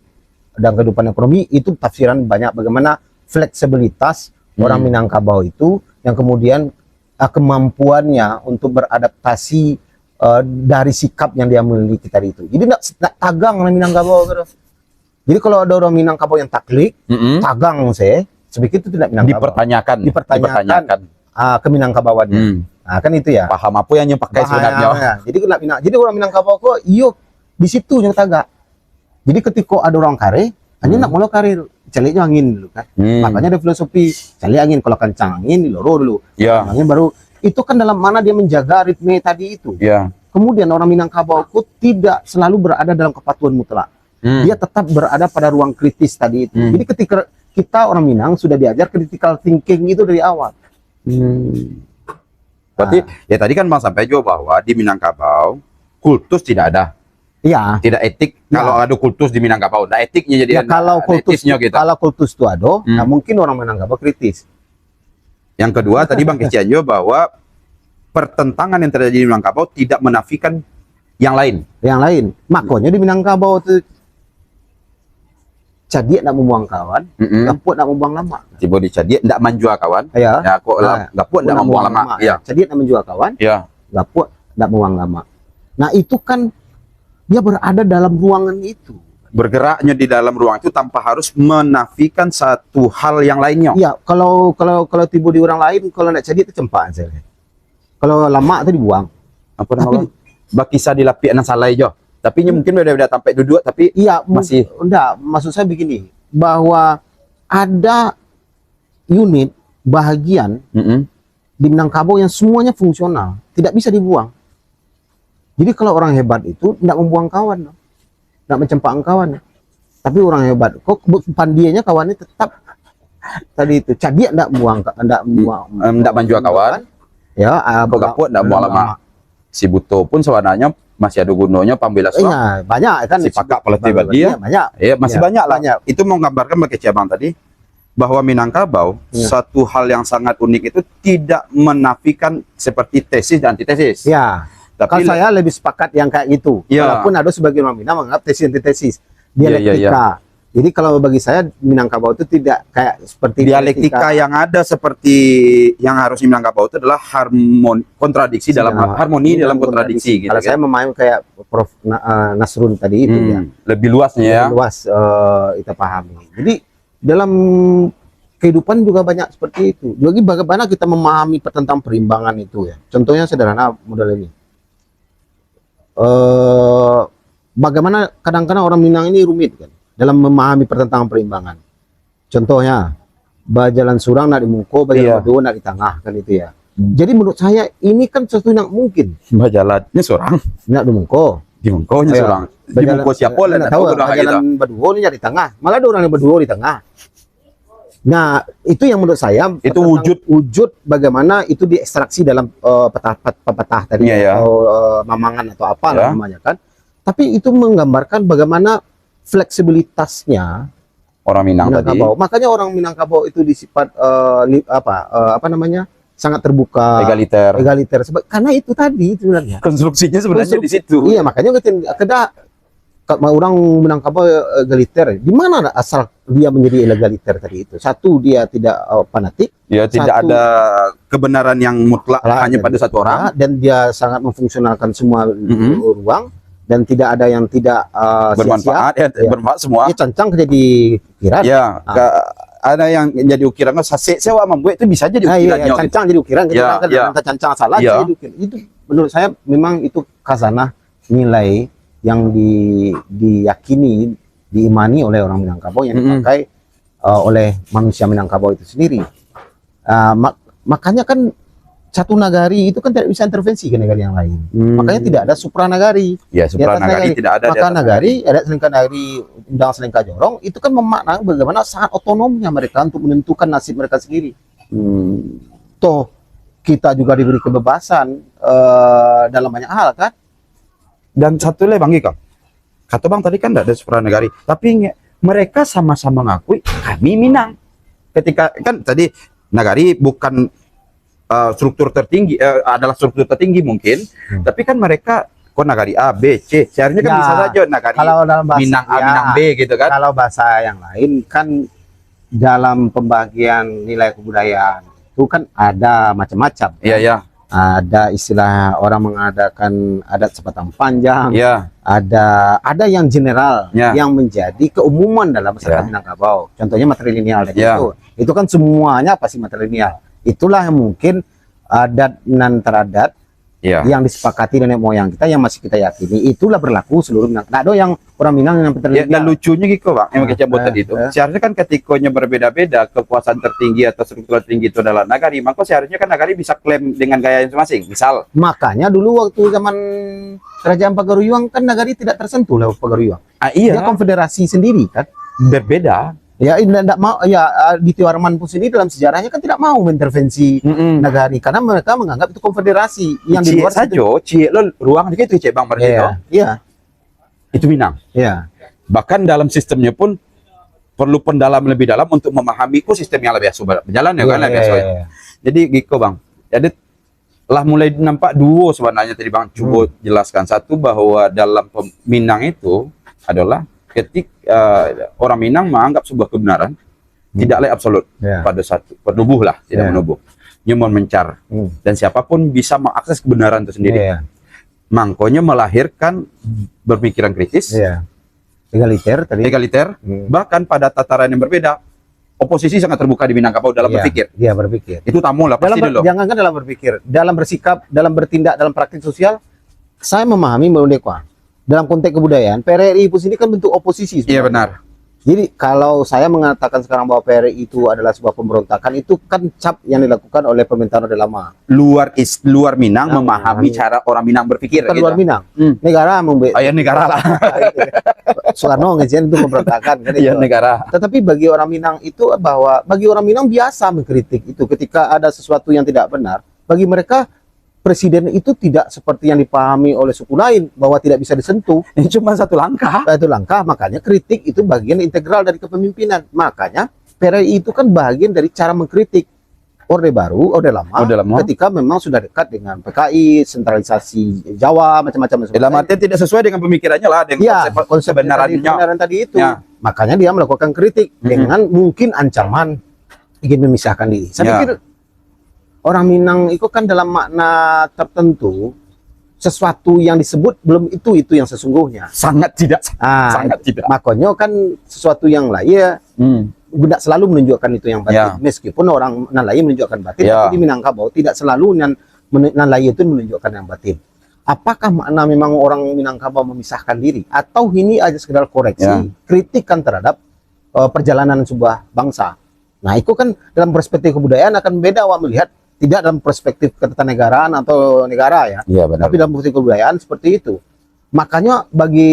dan kehidupan ekonomi itu tafsiran banyak bagaimana fleksibilitas orang Minangkabau itu yang kemudian kemampuannya untuk beradaptasi dari sikap yang dia miliki tadi itu. Jadi tidak tagang orang Minangkabau. Jadi kalau ada orang Minangkabau yang taklik, tagang sedikit itu tidak Minangkabau. Dipertanyakan keminangkabauannya. Nah, kan itu ya. Paham apa yang pakai sebenarnya. Jadi orang Minangkabau kok iyo di situ yang tagak. Jadi ketika ada orang kare, hanya nak mula karir, caliknya angin dulu kan. Makanya ada filosofi, calik angin, kalau kencang angin diloro dulu. Makanya baru itu kan dalam mana dia menjaga ritme tadi itu. Kemudian orang Minangkabau kok tidak selalu berada dalam kepatuhan mutlak. Dia tetap berada pada ruang kritis tadi itu. Jadi ketika kita orang Minang sudah diajar critical thinking itu dari awal. Berarti ya tadi kan Bang sampai juga bahwa di Minangkabau kultus tidak ada. Iya. Tidak etik kalau ada kultus di Minangkabau. Nah etiknya jadi kalau kultus itu ada, nah mungkin orang Minangkabau kritis. Yang kedua tadi Bang Kecianjo bahwa pertentangan yang terjadi di Minangkabau tidak menafikan yang lain. Yang lain. Makanya di Minangkabau itu Cadiak nak membuang kawan, Gaput nak membuang lama. Tiba di Cadiak nak menjual kawan. Ya. Gaput nak membuang lama. Ya. Cadiak nak menjual kawan. Ya. Gaput nak membuang lama. Nah itu kan dia berada dalam ruangan itu. Bergeraknya di dalam ruang itu tanpa harus menafikan satu hal yang lainnya. Iya, kalau tiba di orang lain, kalau nak Cadiak itu cempaan saya. Kalau lama itu dibuang. Apa namanya? Bakisa dilapi anak salah aja. Tapi mungkin udah sampai duduk, tapi iya masih enggak. Maksud saya begini, bahwa ada unit bahagian di Minangkabau yang semuanya fungsional, tidak bisa dibuang. Jadi kalau orang hebat itu tidak membuang kawan, tidak mencempakkan kawan. Tapi orang hebat, kok pandianya kawannya tetap tadi itu. Cadiak tidak menjual kawan. Ya, kok Gaput tidak buang lama. Si Buto pun sebenarnya masih ada gunanya pambela suara. Banyak kan. Si Pakak pelatih bagi ya. Banyak. Ya, masih banyak lah. Itu mau menggambarkan bagi Cabang tadi bahwa Minangkabau satu hal yang sangat unik itu tidak menafikan seperti tesis dan antitesis. Ya. Tapi kalau saya lebih sepakat yang kayak gitu. Walaupun ada sebagian orang Minang menganggap tesis antitesis, dialektika. Jadi kalau bagi saya Minangkabau itu tidak kayak seperti dialektika yang ada seperti yang harus Minangkabau itu adalah kontradiksi dalam harmoni dalam kontradiksi gitu. Kalau saya memahami kayak Prof Nasrun tadi itu ya. Lebih luasnya ya. Lebih luas kita pahami. Jadi dalam kehidupan juga banyak seperti itu. Jadi bagaimana kita memahami tentang perimbangan itu ya. Contohnya sederhana model ini. Bagaimana kadang-kadang orang Minang ini rumit kan dalam memahami pertentangan perimbangan. Contohnya, bajalan surang nak di muko, bajalan berdua nak di tengah kan itu ya. Jadi menurut saya ini kan sesuatu yang mungkin. Bajalannya seorang. Nak dumungko. Di Mungkonya seorang. Di Mungko siapa lah? Nggak tahu. Jalan berdua ini di tengah. Malah ada orang yang berdua di tengah. Nah, itu yang menurut saya itu wujud bagaimana itu diekstraksi dalam pepatah tadi atau mamangan atau apa namanya kan. Tapi itu menggambarkan bagaimana fleksibilitasnya orang Minangkabau. Makanya orang Minangkabau itu disifat apa namanya? Sangat terbuka, egaliter. Karena itu tadi sebenarnya. Konstruksinya sebenarnya di situ. Iya, makanya orang Minangkabau egaliter. Di mana asal dia menjadi egaliter tadi itu? Satu, dia tidak fanatik. Ya, tidak ada kebenaran yang mutlak hanya pada satu orang. Dan dia sangat memfungsionalkan semua ruang. Dan tidak ada yang tidak bermanfaat, bermanfaat semua. Ya, cancang jadi pikiran. Ya, ada yang jadi ukiran sewa membuat itu bisa jadi ukiran. Iya, cancang jadi ukiran. Kita cancang salah jadi ukiran. Itu menurut saya memang itu khazanah nilai yang diyakini, diimani oleh orang Minangkabau yang dipakai oleh manusia Minangkabau itu sendiri. Makanya kan satu nagari itu kan tidak bisa intervensi ke negara yang lain. Makanya tidak ada supranagari. Ya, supranagari tidak ada. Maka nagari, ada selingkah nagari, undang selingkah jorong, itu kan memaknai bagaimana sangat otonomnya mereka untuk menentukan nasib mereka sendiri. Toh kita juga diberi kebebasan dalam banyak hal kan. Dan satu lagi Bang Gika, kata Bang tadi kan tidak ada supranagari, tapi mereka sama-sama ngakui kami Minang. Ketika kan tadi nagari bukan struktur tertinggi, adalah struktur tertinggi mungkin, tapi kan mereka kok nagari A, B, C, seharusnya kan bisa saja nagari Minang A, Minang B gitu kan. Kalau bahasa yang lain kan dalam pembagian nilai kebudayaan itu kan ada macam-macam. Iya, ya. Ada istilah orang mengadakan adat sebatang panjang. Ya. Ada yang general yang menjadi keumuman dalam masyarakat Minangkabau. Contohnya matrilineal itu kan semuanya pasti matrilineal. Itulah yang mungkin adat nan teradat yang disepakati nenek moyang kita yang masih kita yakini itulah berlaku seluruh Minang. Nah, ada yang orang Minang yang matrilineal. Dan lucunya gitu Bang, yang kecabut tadi itu. Seharusnya kan ketikanya berbeda-beda kekuasaan tertinggi atau struktur tertinggi itu adalah nagari, maka seharusnya kan nagari bisa klaim dengan gaya masing-masing. Misal, makanya dulu waktu zaman Kerajaan Pagaruyuang kan nagari tidak tersentuh lewat Pagaruyuang. Iya. Dia konfederasi sendiri kan. Berbeda. Ya, tidak mau di Tiwarman pun sini dalam sejarahnya kan tidak mau intervensi nagari karena mereka menganggap itu konfederasi yang di luar saja. Lo ruang itu Cek Bang Martino. Iya. Itu Minang. Iya. Bahkan dalam sistemnya pun perlu pendalaman lebih dalam untuk memahami kok sistem yang lebih berjalan ya kan lebih Jadi gitu Bang. Jadi lah mulai nampak duo sebenarnya tadi Bang coba jelaskan. Satu bahwa dalam Minang itu adalah ketika orang Minang menganggap sebuah kebenaran tidaklah absolut pada satu bernubuh lah, tidak menubuh, nyaman mencar dan siapapun bisa mengakses kebenaran itu sendiri. Makanya melahirkan berpikiran kritis, egaliter, bahkan pada tataran yang berbeda. Oposisi sangat terbuka di Minangkabau dalam berpikir. Dia berpikir. Itu tamu lah pasti dulu. Jangankan dalam berpikir, dalam bersikap, dalam bertindak, dalam praktik sosial, saya memahami Mbak. Dalam konteks kebudayaan, PRRI pun sini kan bentuk oposisi. Iya benar. Jadi kalau saya mengatakan sekarang bahwa PRRI itu adalah sebuah pemberontakan, itu kan cap yang dilakukan oleh pemerintahan Orde Lama. Luar Minang memahami cara orang Minang berpikir. Bukan gitu. Luar Minang. Negara negara lah. Soekarno ngejelasin itu pemberontakan kan. Iya negara. Tetapi bagi orang Minang itu bagi orang Minang biasa mengkritik itu ketika ada sesuatu yang tidak benar. Bagi mereka presiden itu tidak seperti yang dipahami oleh suku lain bahwa tidak bisa disentuh. Ini cuma satu langkah. Itu langkah, makanya kritik itu bagian integral dari kepemimpinan. Makanya PRRI itu kan bagian dari cara mengkritik Orde Baru, Orde Lama. Ketika memang sudah dekat dengan PKI, sentralisasi Jawa, macam-macam. Dalam artian tidak sesuai dengan pemikirannya lah, dengan konsep kebenaran tadi itu. Makanya dia melakukan kritik dengan mungkin ancaman ingin memisahkan diri. Saya pikir orang Minang itu kan dalam makna tertentu sesuatu yang disebut belum itu yang sesungguhnya. Sangat tidak. Sangat tidak. Makanya kan sesuatu yang lain tidak selalu menunjukkan itu yang batin. Meskipun orang nan lain menunjukkan batin, tapi di Minangkabau tidak selalu nan lain itu menunjukkan yang batin. Apakah makna memang orang Minangkabau memisahkan diri atau ini aja sekedar koreksi, kritikan terhadap perjalanan sebuah bangsa. Nah, itu kan dalam perspektif kebudayaan akan beda melihat Tidak dalam perspektif ketatanegaraan atau negara ya, Iya, benar. tapi dalam perspektif kebudayaan seperti itu. Makanya bagi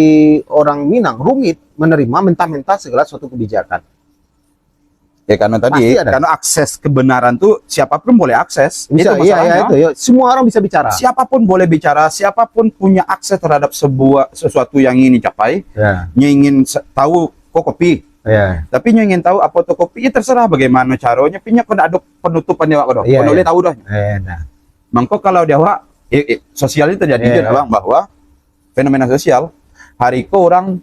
orang Minang rumit menerima mentah-mentah segala suatu kebijakan. Ya karena tadi, Pasti ada. karena akses kebenaran tuh siapapun boleh akses. Bisa, itu iya, masalahnya. itu ya. Semua orang bisa bicara. Siapapun boleh bicara, siapapun punya akses terhadap sesuatu yang ingin dicapai. Ya, Ingin tahu kok kopi, ya. tapi ingin tahu apa tuh kopi, ya terserah bagaimana caranya. Punya kena ada penutupan dia kok, Iya, boleh iya. tahu dah. Nah. Mangko kalau dia sosial itu terjadi Iya. Bang, bahwa fenomena sosial hari itu orang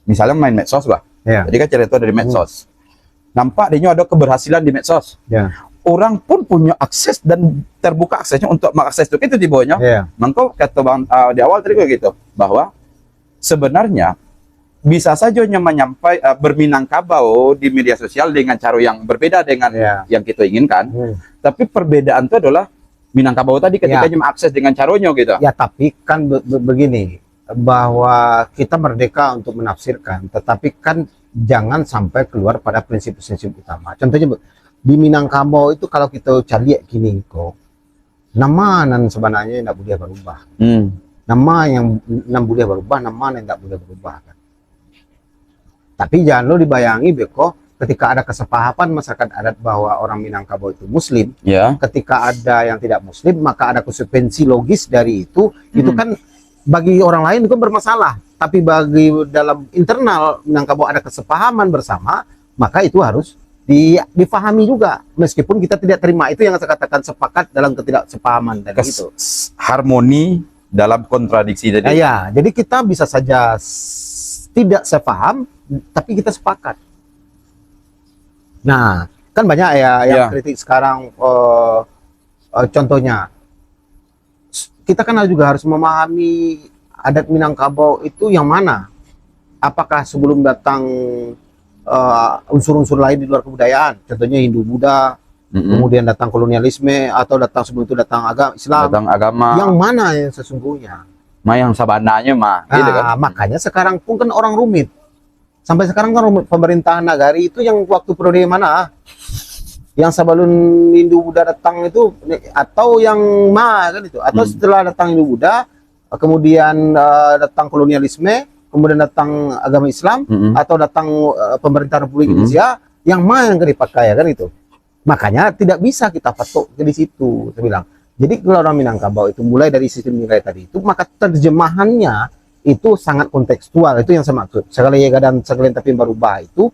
misalnya main medsos bah. Ya, Jadi kan cerita dari medsos. Nampak dia ada keberhasilan di medsos. ya, Orang pun punya akses dan terbuka aksesnya untuk mengakses itu di bawahnya. ya. Mangko kata Bang di awal tadi gitu bahwa sebenarnya bisa saja berminangkabau di media sosial dengan cara yang berbeda dengan Ya. yang kita inginkan. Tapi perbedaan itu adalah Minangkabau tadi ketika Ya. mengakses dengan caranya gitu. Ya, tapi kan begini, bahwa kita merdeka untuk menafsirkan, tetapi kan jangan sampai keluar pada prinsip-prinsip utama. Contohnya di Minangkabau itu kalau kita cari gini kok, nama nan sebenarnya tidak boleh berubah. Nama yang boleh berubah, nama yang tidak boleh berubah kan. Tapi jangan lo dibayangi beko ketika ada kesepahaman masyarakat adat bahwa orang Minangkabau itu Muslim, Ya. ketika ada yang tidak Muslim maka ada konsekuensi logis dari itu kan bagi orang lain itu bermasalah, tapi bagi dalam internal Minangkabau ada kesepahaman bersama, maka itu harus difahami juga, meskipun kita tidak terima. Itu yang saya katakan sepakat dalam ketidaksepahaman tadi itu. Harmoni dalam kontradiksi tadi. Ya, jadi kita bisa saja tidak sepaham, tapi kita sepakat. Nah, kan banyak ya yang kritik sekarang. Contohnya, kita kan juga harus memahami adat Minangkabau itu yang mana. Apakah sebelum datang unsur-unsur lain di luar kebudayaan, contohnya Hindu Buddha, kemudian datang kolonialisme, atau datang sebelum itu datang agama Islam, Datang agama. yang mana yang sesungguhnya? Yang sabananya gitu kan. Makanya sekarang pun kan orang rumit. Sampai sekarang kan pemerintahan nagari itu yang waktu periode mana? Yang sebelum Hindu Buddha datang itu, atau yang kan itu? Atau setelah datang Hindu Buddha, kemudian datang kolonialisme, kemudian datang agama Islam, atau datang pemerintahan Republik Indonesia, yang mana yang dipakai kan itu? Makanya tidak bisa kita patok di situ, saya bilang. Jadi kalau orang Minangkabau itu mulai dari sistem nilai tadi itu, maka terjemahannya itu sangat kontekstual. Itu yang saya maksud. Sekali dan sekalian tapi berubah itu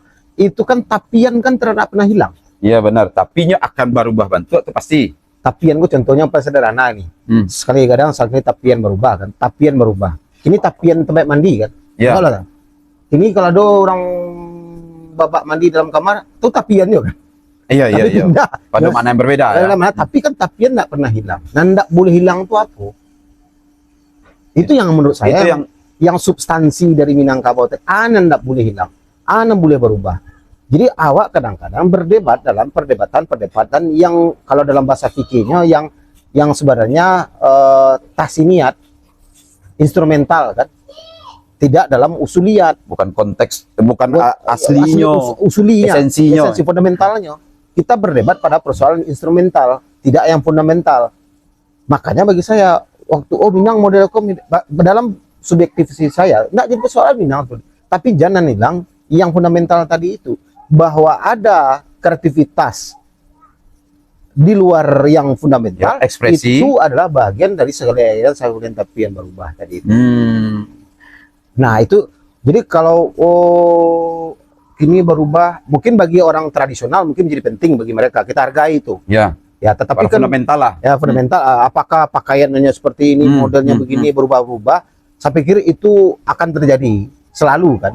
kan tapian kan tidak pernah hilang. Iya benar, tapinya akan berubah bentuk itu pasti. Tapian gue contohnya paling sederhana nih. Sekali kadang sekali tapian berubah kan. Tapian berubah. Ini tapian tempat mandi kan. Iya. Ini kalau ada orang babak mandi dalam kamar, itu tapian juga kan. Iya. Pindah. Pada mana yang berbeda ya. Tapi kan tapian tidak pernah hilang. Dan tidak boleh hilang itu apa? Itu yang menurut saya Itu yang substansi dari Minangkabau. Anan tidak boleh hilang. Anan boleh berubah. Jadi awak kadang-kadang berdebat dalam perdebatan yang kalau dalam bahasa fikihnya yang sebenarnya tasiniat, instrumental kan. Tidak dalam usuliyat. bukan konteks, bukan aslinya, usulinya, esensinya. esensi fundamentalnya. Kita berdebat pada persoalan instrumental, tidak yang fundamental. Makanya bagi saya waktu Minang model dalam subjektivisi saya, tidak jadi persoalan Minang, tapi jangan hilang yang fundamental tadi itu, bahwa ada kreativitas di luar yang fundamental, Ya, ekspresi. itu adalah bagian dari segala tapi yang berubah tadi itu. Nah itu, jadi kalau ini berubah, mungkin bagi orang tradisional mungkin jadi penting bagi mereka, kita hargai itu. Ya. Ya, tetapi kan fundamental lah. ya fundamental. Apakah pakaiannya seperti ini, modelnya begini, berubah-ubah? Saya pikir itu akan terjadi selalu kan.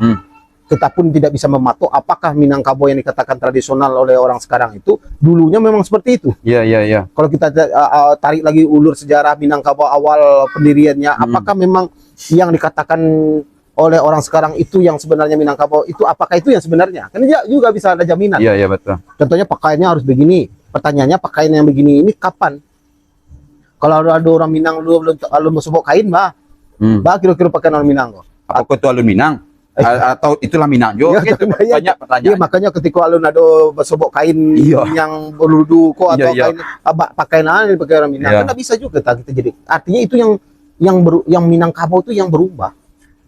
Kita pun tidak bisa mematok apakah Minangkabau yang dikatakan tradisional oleh orang sekarang itu dulunya memang seperti itu. Iya. Kalau kita tarik lagi ulur sejarah Minangkabau awal pendiriannya, apakah memang yang dikatakan oleh orang sekarang itu yang sebenarnya Minangkabau itu, apakah itu yang sebenarnya? Kan juga bisa ada jaminan. Iya betul. Contohnya pakaiannya harus begini. Pertanyaannya pakaian yang begini ini kapan? Kalau ada orang Minang belum sebut kain, bah kira-kira pakaian orang Minang kok. Apa itu alun Minang? Atau itulah Minang juga gitu. Banyak pertanyaan. Iya, makanya ketika alun ada sobok kain yang berludu kok atau kain pakaian dipakai orang Minang, kan nggak bisa juga kita jadi. Artinya itu yang Minangkabau itu yang berubah.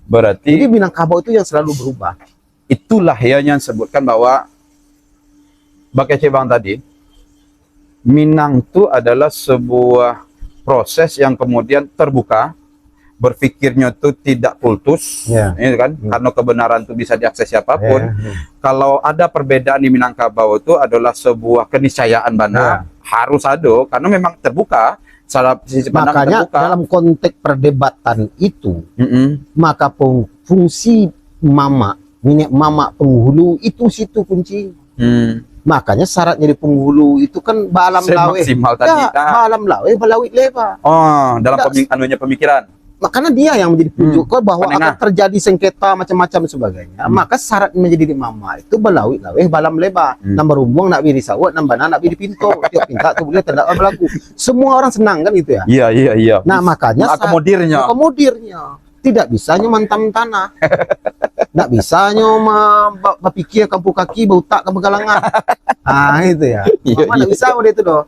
Berarti jadi Minangkabau itu yang selalu berubah. Itulah yang sebutkan bahwa Bang Kece Bang tadi, Minang itu adalah sebuah proses yang kemudian terbuka, berpikirnya itu tidak kultus, kan? Karena kebenaran itu bisa diakses siapapun. Kalau ada perbedaan di Minangkabau itu adalah sebuah keniscayaan benar, harus ada, karena memang terbuka. Makanya terbuka. Dalam konteks perdebatan itu, maka fungsi minyak mama penghulu itu situ kunci. Makanya syarat jadi penghulu itu kan balam lawe. Balam lawe balawit leba. Oh, dalam pemikiran. Makanya dia yang menjadi penunjuk bahwa akan terjadi sengketa macam-macam dan sebagainya. Maka syarat menjadi mama itu balawit lawe balam leba. Nambah rumbung nak biri sawat, nambah nak biri pintu. Tiap pinta tu boleh tidak berlaku. Semua orang senang kan itu ya. Iya. Nah, makanya akomodirnya. Tidak bisanya mantam tanah. Nggak bisanya berpikir kampung kaki bautak ke Pegalangan. Itu ya. Mama nggak bisa udah itu doh.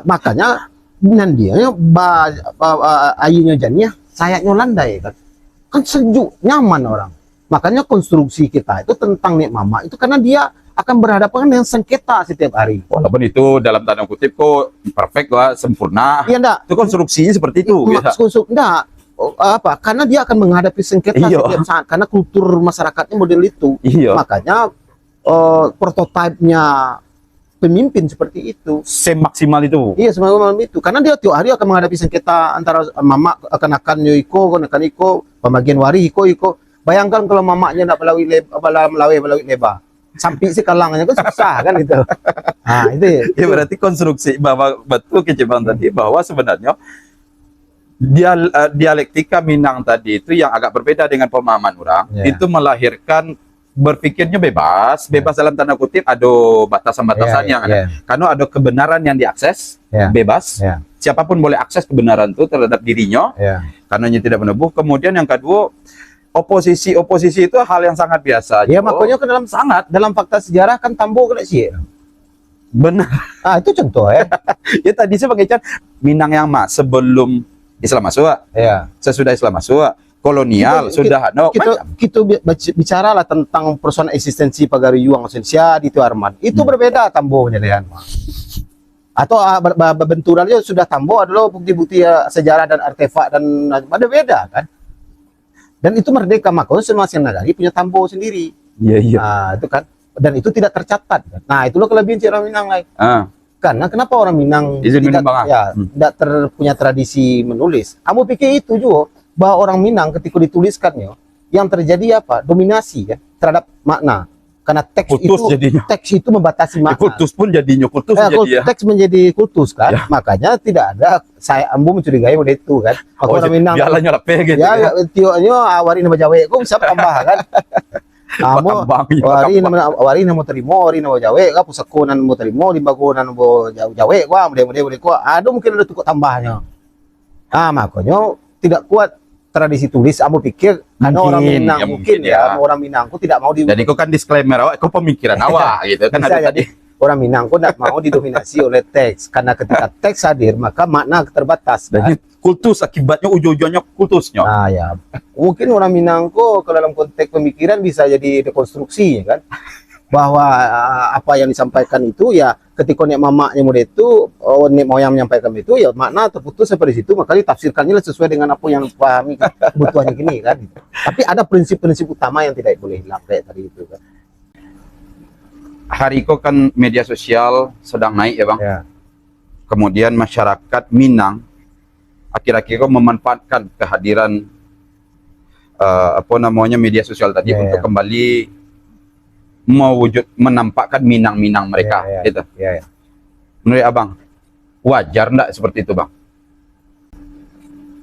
Makanya nan dia ayunya jannya sayapnya landai kan sejuk nyaman orang. Makanya konstruksi kita itu tentang nek mama itu karena dia akan berhadapan dengan sengketa setiap hari. Walaupun itu dalam tanda kutip kok perfect lah, sempurna. Iya enggak. Itu konstruksinya seperti itu. Enggak. Karena dia akan menghadapi sengketa setiap saat karena kultur masyarakatnya model itu. Makanya prototipenya pemimpin seperti itu semaksimal itu. Iya, semaksimal itu karena dia tiap hari akan menghadapi sengketa antara mama akan iko pembagian wari iko. Bayangkan kalau mamanya nak balawi leba sampai si kalangannya kan susah kan gitu. Itu ya berarti konstruksi bahwa betul kecebang tadi bahwa sebenarnya dialektika Minang tadi itu yang agak berbeda dengan pemahaman orang, itu melahirkan berpikirnya bebas dalam tanda kutip, ada batasan-batasan yang ada. Karena ada kebenaran yang diakses, bebas. Siapapun boleh akses kebenaran itu terhadap dirinya, karena dia tidak menebuh. Kemudian yang kedua, oposisi itu hal yang sangat biasa. Ya, makanya ke dalam fakta sejarah kan Tambo kena sih. Benar. Itu contoh ya. Ya tadi saya pakai Minang yang sebelum Islam masuk, sesudah Islam masuk, kolonial kita bicaralah tentang persoalan eksistensi Pagariuang Indonesia di Arman itu berbeda Tambo penyediaan atau benturannya sudah Tambo adalah bukti-bukti sejarah dan artefak dan ada beda kan, dan itu merdeka makanya masing-masing negara punya Tambo sendiri. Itu kan, dan itu tidak tercatat. Nah, itulah kelebihan orang Minang lain. Karena kenapa orang Minang tidak punya tradisi menulis? Kamu pikir itu juga bahwa orang Minang ketika dituliskannya yang terjadi apa? Dominasi ya terhadap makna. Karena teks itu membatasi makna. Kultus pun jadinya kultus teks menjadi kultus kan. Makanya tidak ada ambu mencurigai model itu kan. Orang Minang biarlah lepeh gitu. Tionya awari nama Jawa kok bisa tambah kan. Wari nama terima, wari nama Jawa kah pusako nan mau terima, limbago nan mau Jawa kah, model ada mungkin ada tukuk tambahnya. Makanya tidak kuat tradisi tulis. Kamu pikir karena orang Minang mungkin orang Minangku tidak mau jadi kok kan disclaimer awak, kok pemikiran awak gitu kan ada tadi. Orang Minangku tidak mau didominasi oleh teks karena ketika teks hadir maka makna terbatas. Jadi kultus akibatnya ujung-ujungnya kultusnya. Mungkin orang Minangku kalau dalam konteks pemikiran bisa jadi dekonstruksi kan. Bahwa apa yang disampaikan itu ya ketika nek mamanya muda itu nek moyang menyampaikan itu ya makna terputus seperti itu, maka ditafsirkannya sesuai dengan apa yang dipahami kebutuhannya gini kan. Tapi ada prinsip-prinsip utama yang tidak boleh hilang kayak tadi itu kan. Hari itu kan media sosial sedang naik ya Bang. Kemudian masyarakat Minang akhir-akhir memanfaatkan kehadiran media sosial tadi untuk kembali menampakkan Minang-Minang mereka gitu. Menurut Abang wajar enggak seperti itu Bang?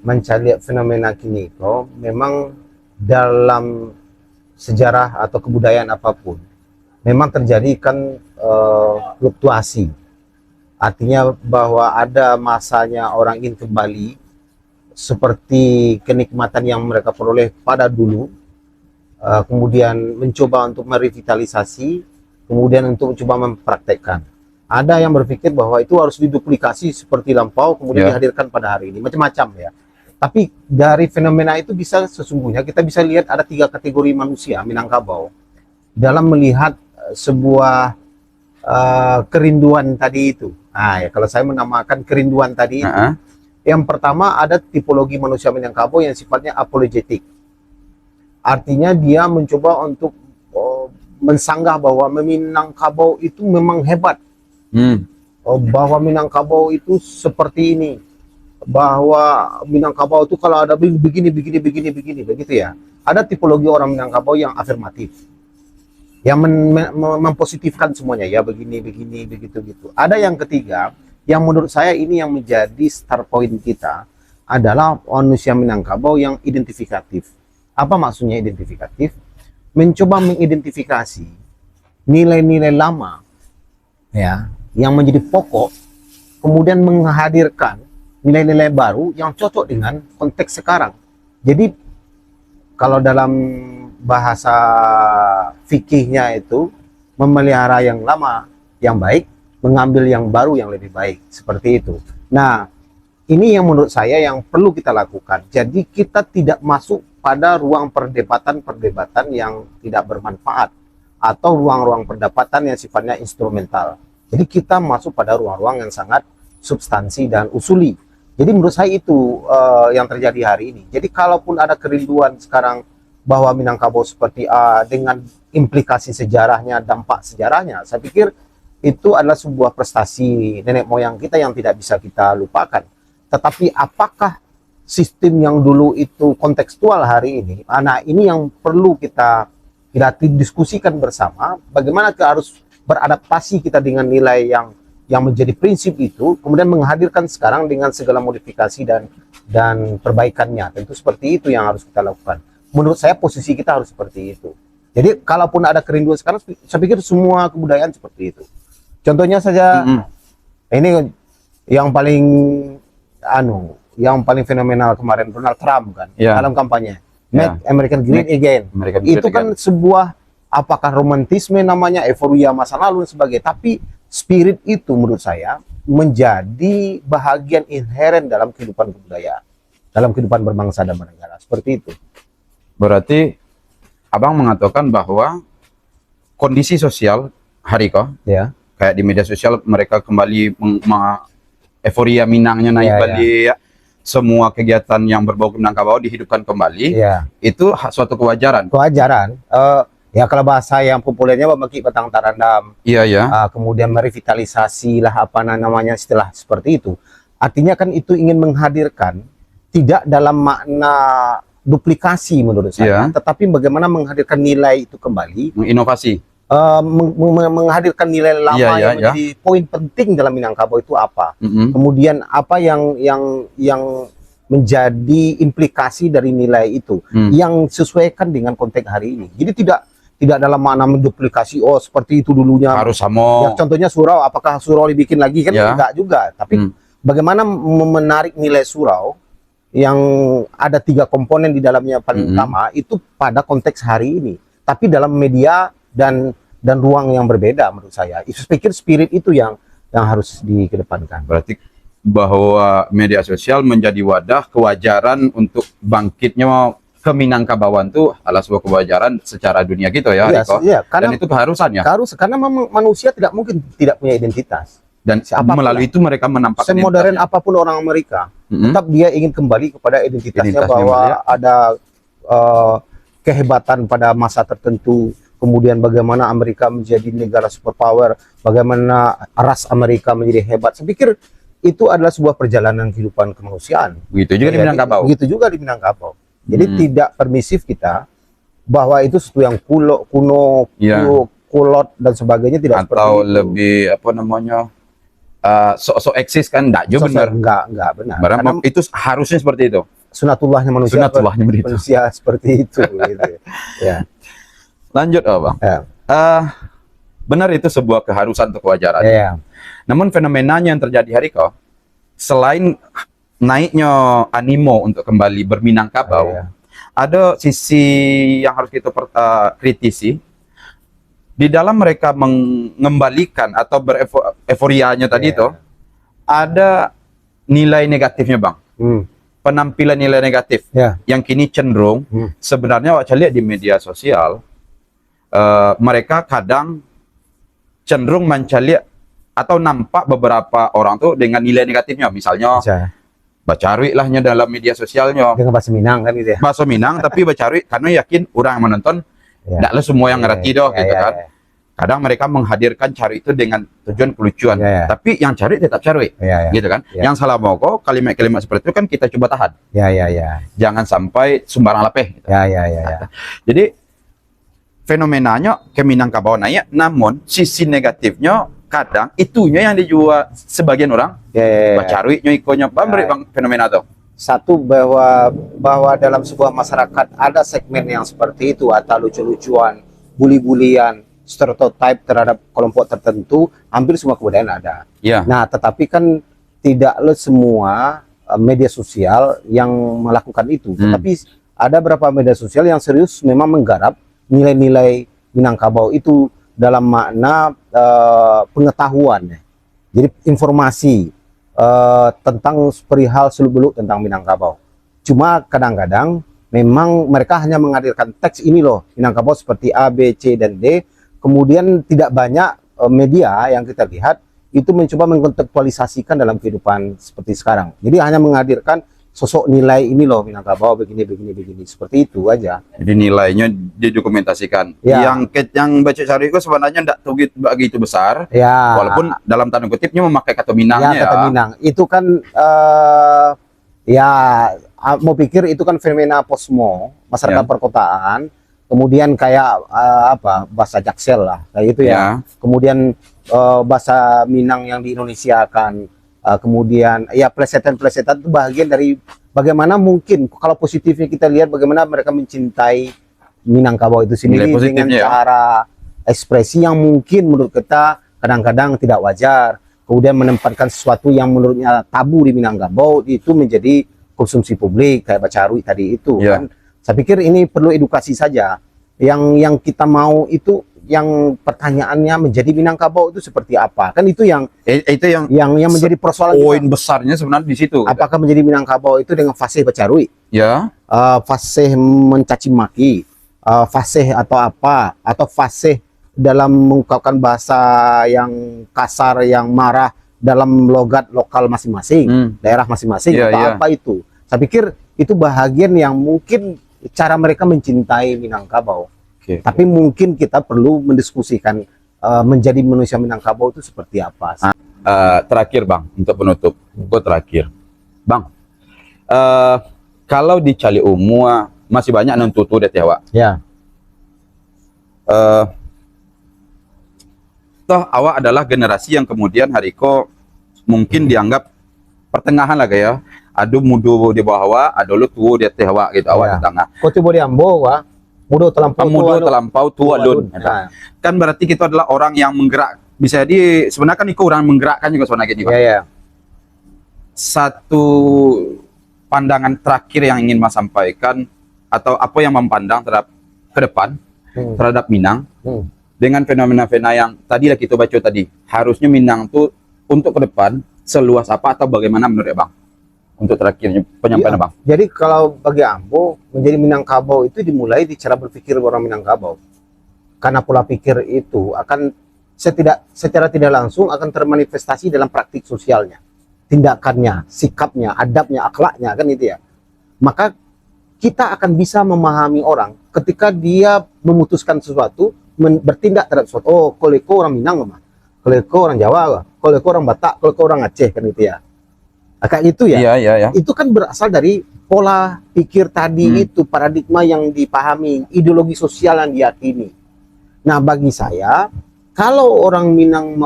Mencari fenomena kini kok memang dalam sejarah atau kebudayaan apapun memang terjadi kan fluktuasi. Artinya bahwa ada masanya orang ingin kembali seperti kenikmatan yang mereka peroleh pada dulu, kemudian mencoba untuk merevitalisasi, kemudian untuk mencoba mempraktekkan. Ada yang berpikir bahwa itu harus diduplikasi seperti lampau, kemudian dihadirkan pada hari ini, macam-macam ya. Tapi dari fenomena itu bisa sesungguhnya kita bisa lihat ada 3 kategori manusia Minangkabau dalam melihat sebuah kerinduan tadi itu. Nah, ya, kalau saya menamakan kerinduan tadi itu, yang pertama ada tipologi manusia Minangkabau yang sifatnya apologetik. Artinya dia mencoba untuk mensanggah bahwa Minangkabau itu memang hebat, bahwa Minangkabau itu seperti ini, bahwa Minangkabau itu kalau ada begini begitu ya. Ada tipologi orang Minangkabau yang afirmatif, yang mempositifkan semuanya ya, begini begitu gitu. Ada yang ketiga yang menurut saya ini yang menjadi start point kita, adalah manusia Minangkabau yang identifikatif. Apa maksudnya identifikatif? Mencoba mengidentifikasi nilai-nilai lama ya yang menjadi pokok, kemudian menghadirkan nilai-nilai baru yang cocok dengan konteks sekarang. Jadi kalau dalam bahasa fikihnya itu memelihara yang lama yang baik, mengambil yang baru yang lebih baik, seperti itu. Nah, ini yang menurut saya yang perlu kita lakukan. Jadi kita tidak masuk pada ruang perdebatan yang tidak bermanfaat atau ruang-ruang perdebatan yang sifatnya instrumental. Jadi kita masuk pada ruang-ruang yang sangat substansi dan usuli. Jadi menurut saya itu yang terjadi hari ini. Jadi kalaupun ada kerinduan sekarang bahwa Minangkabau seperti A dengan implikasi sejarahnya, dampak sejarahnya, saya pikir itu adalah sebuah prestasi nenek moyang kita yang tidak bisa kita lupakan. Tetapi apakah sistem yang dulu itu kontekstual hari ini? Nah, ini yang perlu kita diskusikan bersama. Bagaimana kita harus beradaptasi kita dengan nilai yang menjadi prinsip itu, kemudian menghadirkan sekarang dengan segala modifikasi dan perbaikannya. Tentu seperti itu yang harus kita lakukan. Menurut saya posisi kita harus seperti itu. Jadi kalaupun ada kerinduan sekarang, saya pikir semua kebudayaan seperti itu. Contohnya saja, ini yang paling yang paling fenomenal kemarin, Donald Trump kan, dalam kampanye, Make American Great Again. Itu kan sebuah, apakah romantisme namanya, euforia masa lalu dan sebagainya, tapi spirit itu menurut saya menjadi bahagian inheren dalam kehidupan kebudayaan, dalam kehidupan berbangsa dan bernegara, seperti itu. Berarti abang mengatakan bahwa kondisi sosial hari kok, kayak di media sosial mereka kembali euforia Minangnya naik balik, semua kegiatan yang berbau Minangkabau dihidupkan kembali, itu suatu kewajaran. Ya kalau bahasa yang populernya memaki batang tarandam, kemudian merevitalisasi lah apa namanya istilah seperti itu. Artinya kan itu ingin menghadirkan tidak dalam makna duplikasi menurut saya, tetapi bagaimana menghadirkan nilai itu kembali, menginovasi, menghadirkan nilai lama yang menjadi poin penting dalam Minangkabau itu apa, kemudian apa yang menjadi implikasi dari nilai itu yang sesuaikan dengan konteks hari ini. Jadi tidak dalam makna menduplikasi, oh seperti itu dulunya harus sama. Ya, contohnya surau, apakah surau dibikin lagi kan enggak juga, tapi bagaimana menarik nilai surau yang ada 3 komponen di dalamnya paling utama itu pada konteks hari ini, tapi dalam media dan ruang yang berbeda. Menurut saya saya pikir spirit itu yang harus dikedepankan. Berarti bahwa media sosial menjadi wadah kewajaran untuk bangkitnya keminangkabauan itu adalah sebuah kewajaran secara dunia gitu ya, karena, dan itu keharusannya. Karena manusia tidak mungkin tidak punya identitas. Dan melalui itu mereka menampakkan semodern apapun orang Amerika, tetap dia ingin kembali kepada identitasnya bahwa ada kehebatan pada masa tertentu, kemudian bagaimana Amerika menjadi negara superpower, bagaimana ras Amerika menjadi hebat. Saya pikir itu adalah sebuah perjalanan kehidupan kemanusiaan. Begitu juga di Minangkabau. Begitu juga di Minangkabau. Jadi tidak permisif kita bahwa itu sesuatu yang kuno, kulot dan sebagainya, tidak seperti itu. Atau lebih apa namanya, sok-sok eksis kan, enggak juga benar. Enggak benar. Karena itu harusnya seperti itu. Sunatullahnya manusia. Manusia seperti itu. Gitu. Ya. Lanjut, Bang. Benar itu sebuah keharusan atau kewajaran. Namun fenomenanya yang terjadi hari kok, selain naiknya animo untuk kembali berminangkabau, ada sisi yang harus kita kritisi. Di dalam mereka mengembalikan atau bereuforianya tadi itu, ada nilai negatifnya, Bang. Penampilan nilai negatif yang kini cenderung sebenarnya saya lihat di media sosial, mereka kadang cenderung mencari atau nampak beberapa orang tuh dengan nilai negatifnya, misalnya bacarui lahnya dalam media sosialnya dengan bahasa Minang kan gitu ya. Bahasa Minang tapi bacarui karena yakin orang yang menonton tidaklah semua yang ngerti doh gitu kan. Kadang mereka menghadirkan cari itu dengan tujuan kelucuan, tapi yang cari tetap cari, gitu kan. Yang salah mau kok kalimat-kalimat seperti itu kan kita coba tahan. Jangan sampai sembarang lapeh. Gitu. Jadi fenomenanya ke Minangkabau naik, namun sisi negatifnya kadang itunya yang dijual sebagian orang. Bacarui nyoikonya bang fenomena itu. Satu bahwa dalam sebuah masyarakat ada segmen yang seperti itu atau lucu-lucuan, bully-bulian, stereotype terhadap kelompok tertentu, hampir semua kebudayaan ada. Nah, tetapi kan tidak semua media sosial yang melakukan itu, tetapi ada beberapa media sosial yang serius memang menggarap nilai-nilai Minangkabau itu dalam makna pengetahuan. Jadi informasi tentang perihal seluk-beluk tentang Minangkabau. Cuma kadang-kadang memang mereka hanya menghadirkan teks ini loh, Minangkabau seperti A, B, C, dan D. Kemudian tidak banyak media yang kita lihat itu mencoba mengkontekstualisasikan dalam kehidupan seperti sekarang. Jadi hanya menghadirkan sosok nilai ini loh, Minangkabau begini, seperti itu aja. Jadi nilainya didokumentasikan. Yang baca cari itu sebenarnya tidak begitu besar. Walaupun dalam tanda kutipnya memakai kata Minangnya. Kata Minang. Itu kan mau pikir itu kan fenomena posmo, masyarakat perkotaan. Kemudian kayak bahasa Jaksel lah, kayak gitu ya. Kemudian bahasa Minang yang di Indonesia akan kemudian plesetan-plesetan itu bagian dari bagaimana mungkin kalau positifnya kita lihat bagaimana mereka mencintai Minangkabau itu sendiri dengan cara ekspresi yang mungkin menurut kita kadang-kadang tidak wajar, kemudian menempatkan sesuatu yang menurutnya tabu di Minangkabau itu menjadi konsumsi publik kayak bacarui tadi itu kan. Saya pikir ini perlu edukasi saja. Yang kita mau itu yang pertanyaannya menjadi Minangkabau itu seperti apa? Kan itu yang menjadi persoalan poin besarnya sebenarnya di situ. Apakah menjadi Minangkabau itu dengan fasih bacarui? Fasih mencaci maki, fasih atau apa? Atau fasih dalam mengungkapkan bahasa yang kasar, yang marah dalam logat lokal masing-masing, daerah masing-masing atau apa itu? Saya pikir itu bahagian yang mungkin cara mereka mencintai Minangkabau. Tapi mungkin kita perlu mendiskusikan menjadi manusia Minangkabau itu seperti apa. Terakhir Bang, untuk penutup, terakhir Bang, kalau di Cali Umua masih banyak yang tutu deh Wak. Toh awak adalah generasi yang kemudian hariko mungkin dianggap pertengahan lah ya. Adu mudo di bawah, ada lu tua di atas Wak gitu, awak di tengah. Kau coba di Ambo Wak. Mudo terlampau tua lun. Kan berarti kita adalah orang yang menggerak. Bisa jadi sebenarnya kan itu orang menggerakkan juga sebenarnya gitu. Satu pandangan terakhir yang ingin Mas sampaikan atau apa yang memandang terhadap ke depan terhadap Minang dengan fenomena-fenomena yang tadi kita baca tadi. Harusnya Minang tuh untuk ke depan seluas apa atau bagaimana menurut Bang? Untuk terakhirnya penyampaian Bang. Jadi kalau bagi Ambo menjadi Minangkabau itu dimulai di cara berpikir orang Minangkabau. Karena pola pikir itu akan secara tidak langsung akan termanifestasi dalam praktik sosialnya, tindakannya, sikapnya, adabnya, akhlaknya kan itu ya. Maka kita akan bisa memahami orang ketika dia memutuskan sesuatu, bertindak terhadap sesuatu. Oh, koleko orang Minang mah, koleko orang Jawa, koleko orang Batak, koleko orang Aceh kan itu ya. Kayak itu ya. Itu kan berasal dari pola pikir tadi itu, paradigma yang dipahami, ideologi sosial yang diyakini. Nah, bagi saya, kalau orang Minang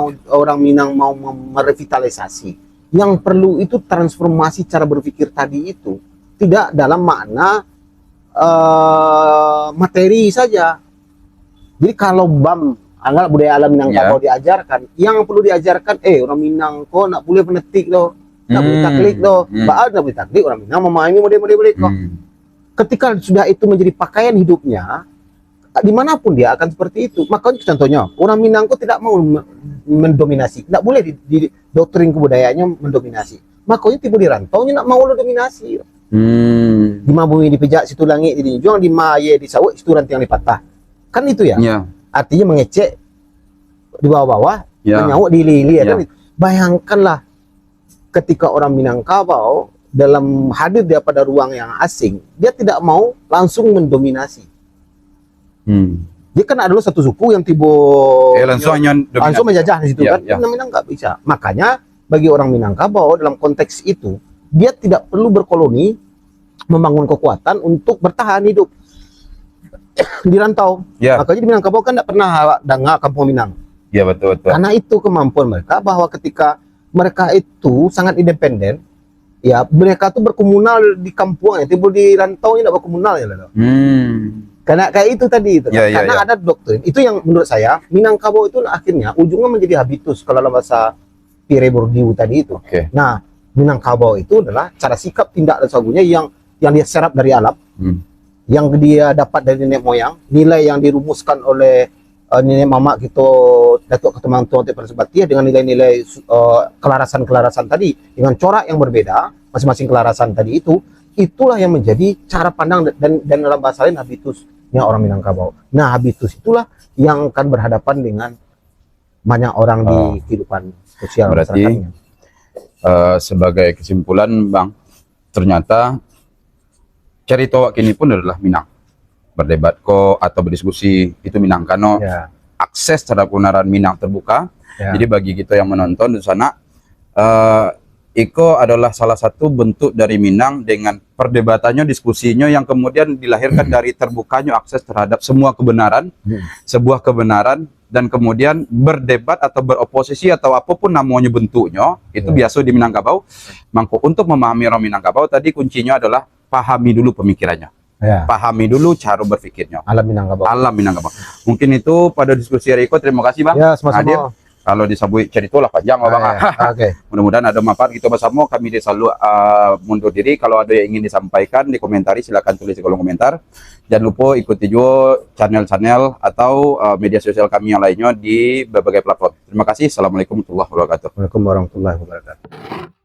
mau merevitalisasi, yang perlu itu transformasi cara berpikir tadi itu, tidak dalam makna materi saja. Jadi kalau anggap budaya alam Minangkabau diajarkan, yang perlu diajarkan, orang Minang kok nak boleh menetik loh. Nak boleh taklik loh, baal nak boleh taklik orang Minang memahami model-model kok. ketika sudah itu menjadi pakaian hidupnya, dimanapun dia akan seperti itu. Makanya contohnya orang Minang kok tidak mau mendominasi, tidak boleh di doktrin kebudayaannya mendominasi. Makanya tiba di rantau nya nak mau lo dominasi. Di mabui dipijak situ langit di juang di maye di sawit situ ranting yang dipatah. Kan itu ya. Artinya mengecek di bawah-bawah, menyawut di lili ya kan. Bayangkanlah ketika orang Minangkabau dalam hadir dia pada ruang yang asing, dia tidak mau langsung mendominasi. Dia kan adalah satu suku yang langsung menjajah di situ kan. Minang nggak bisa. Makanya bagi orang Minangkabau dalam konteks itu dia tidak perlu berkoloni, membangun kekuatan untuk bertahan hidup di rantau. Makanya di Minangkabau kan tidak pernah dengar kampung Minang. Ya betul. Karena itu kemampuan mereka bahwa ketika mereka itu sangat independen, ya mereka tuh berkomunal di kampung ya, tiba di rantau ini tidak berkomunal ya loh. Karena kayak itu tadi itu. Karena ada doktrin. Itu yang menurut saya Minangkabau itu akhirnya ujungnya menjadi habitus kalau dalam bahasa Pierre Bourdieu tadi itu. Nah, Minangkabau itu adalah cara sikap, tindak dan sebagainya yang dia serap dari alam. Yang dia dapat dari nenek moyang, nilai yang dirumuskan oleh nenek mama gitu, Datuk Ketumang Tuan Persebaya dengan nilai-nilai kelarasan-kelarasan tadi dengan corak yang berbeda, masing-masing kelarasan tadi itu, itulah yang menjadi cara pandang dan dalam bahasa lain habitusnya orang Minangkabau. Nah, habitus itulah yang akan berhadapan dengan banyak orang di kehidupan sosial masyarakatnya. Sebagai kesimpulan, Bang, ternyata cerita kini pun adalah Minang. Berdebat atau berdiskusi itu Minangkano. Akses terhadap kebenaran Minang terbuka. Jadi bagi kita yang menonton di sana, Iko adalah salah satu bentuk dari Minang dengan perdebatannya, diskusinya yang kemudian dilahirkan dari terbukanya akses terhadap semua kebenaran, sebuah kebenaran, dan kemudian berdebat atau beroposisi atau apapun namanya bentuknya, itu biasa di Minangkabau. Untuk memahami orang Minangkabau tadi kuncinya adalah pahami dulu pemikirannya. Pahami dulu cara berpikirnya. Alam Minangkabau. Mungkin itu pada diskusi hari ini. Terima kasih, Bang. Sama-sama. Kalau disebut cerita lah panjang, Bang. Mudah-mudahan ada manfaat kita bersama. Kami selalu mundur diri. Kalau ada yang ingin disampaikan di komentari, silakan tulis di kolom komentar. Jangan lupa ikuti juga channel-channel atau media sosial kami yang lainnya di berbagai platform. Terima kasih. Assalamualaikum warahmatullahi wabarakatuh. Waalaikumsalam warahmatullahi wabarakatuh.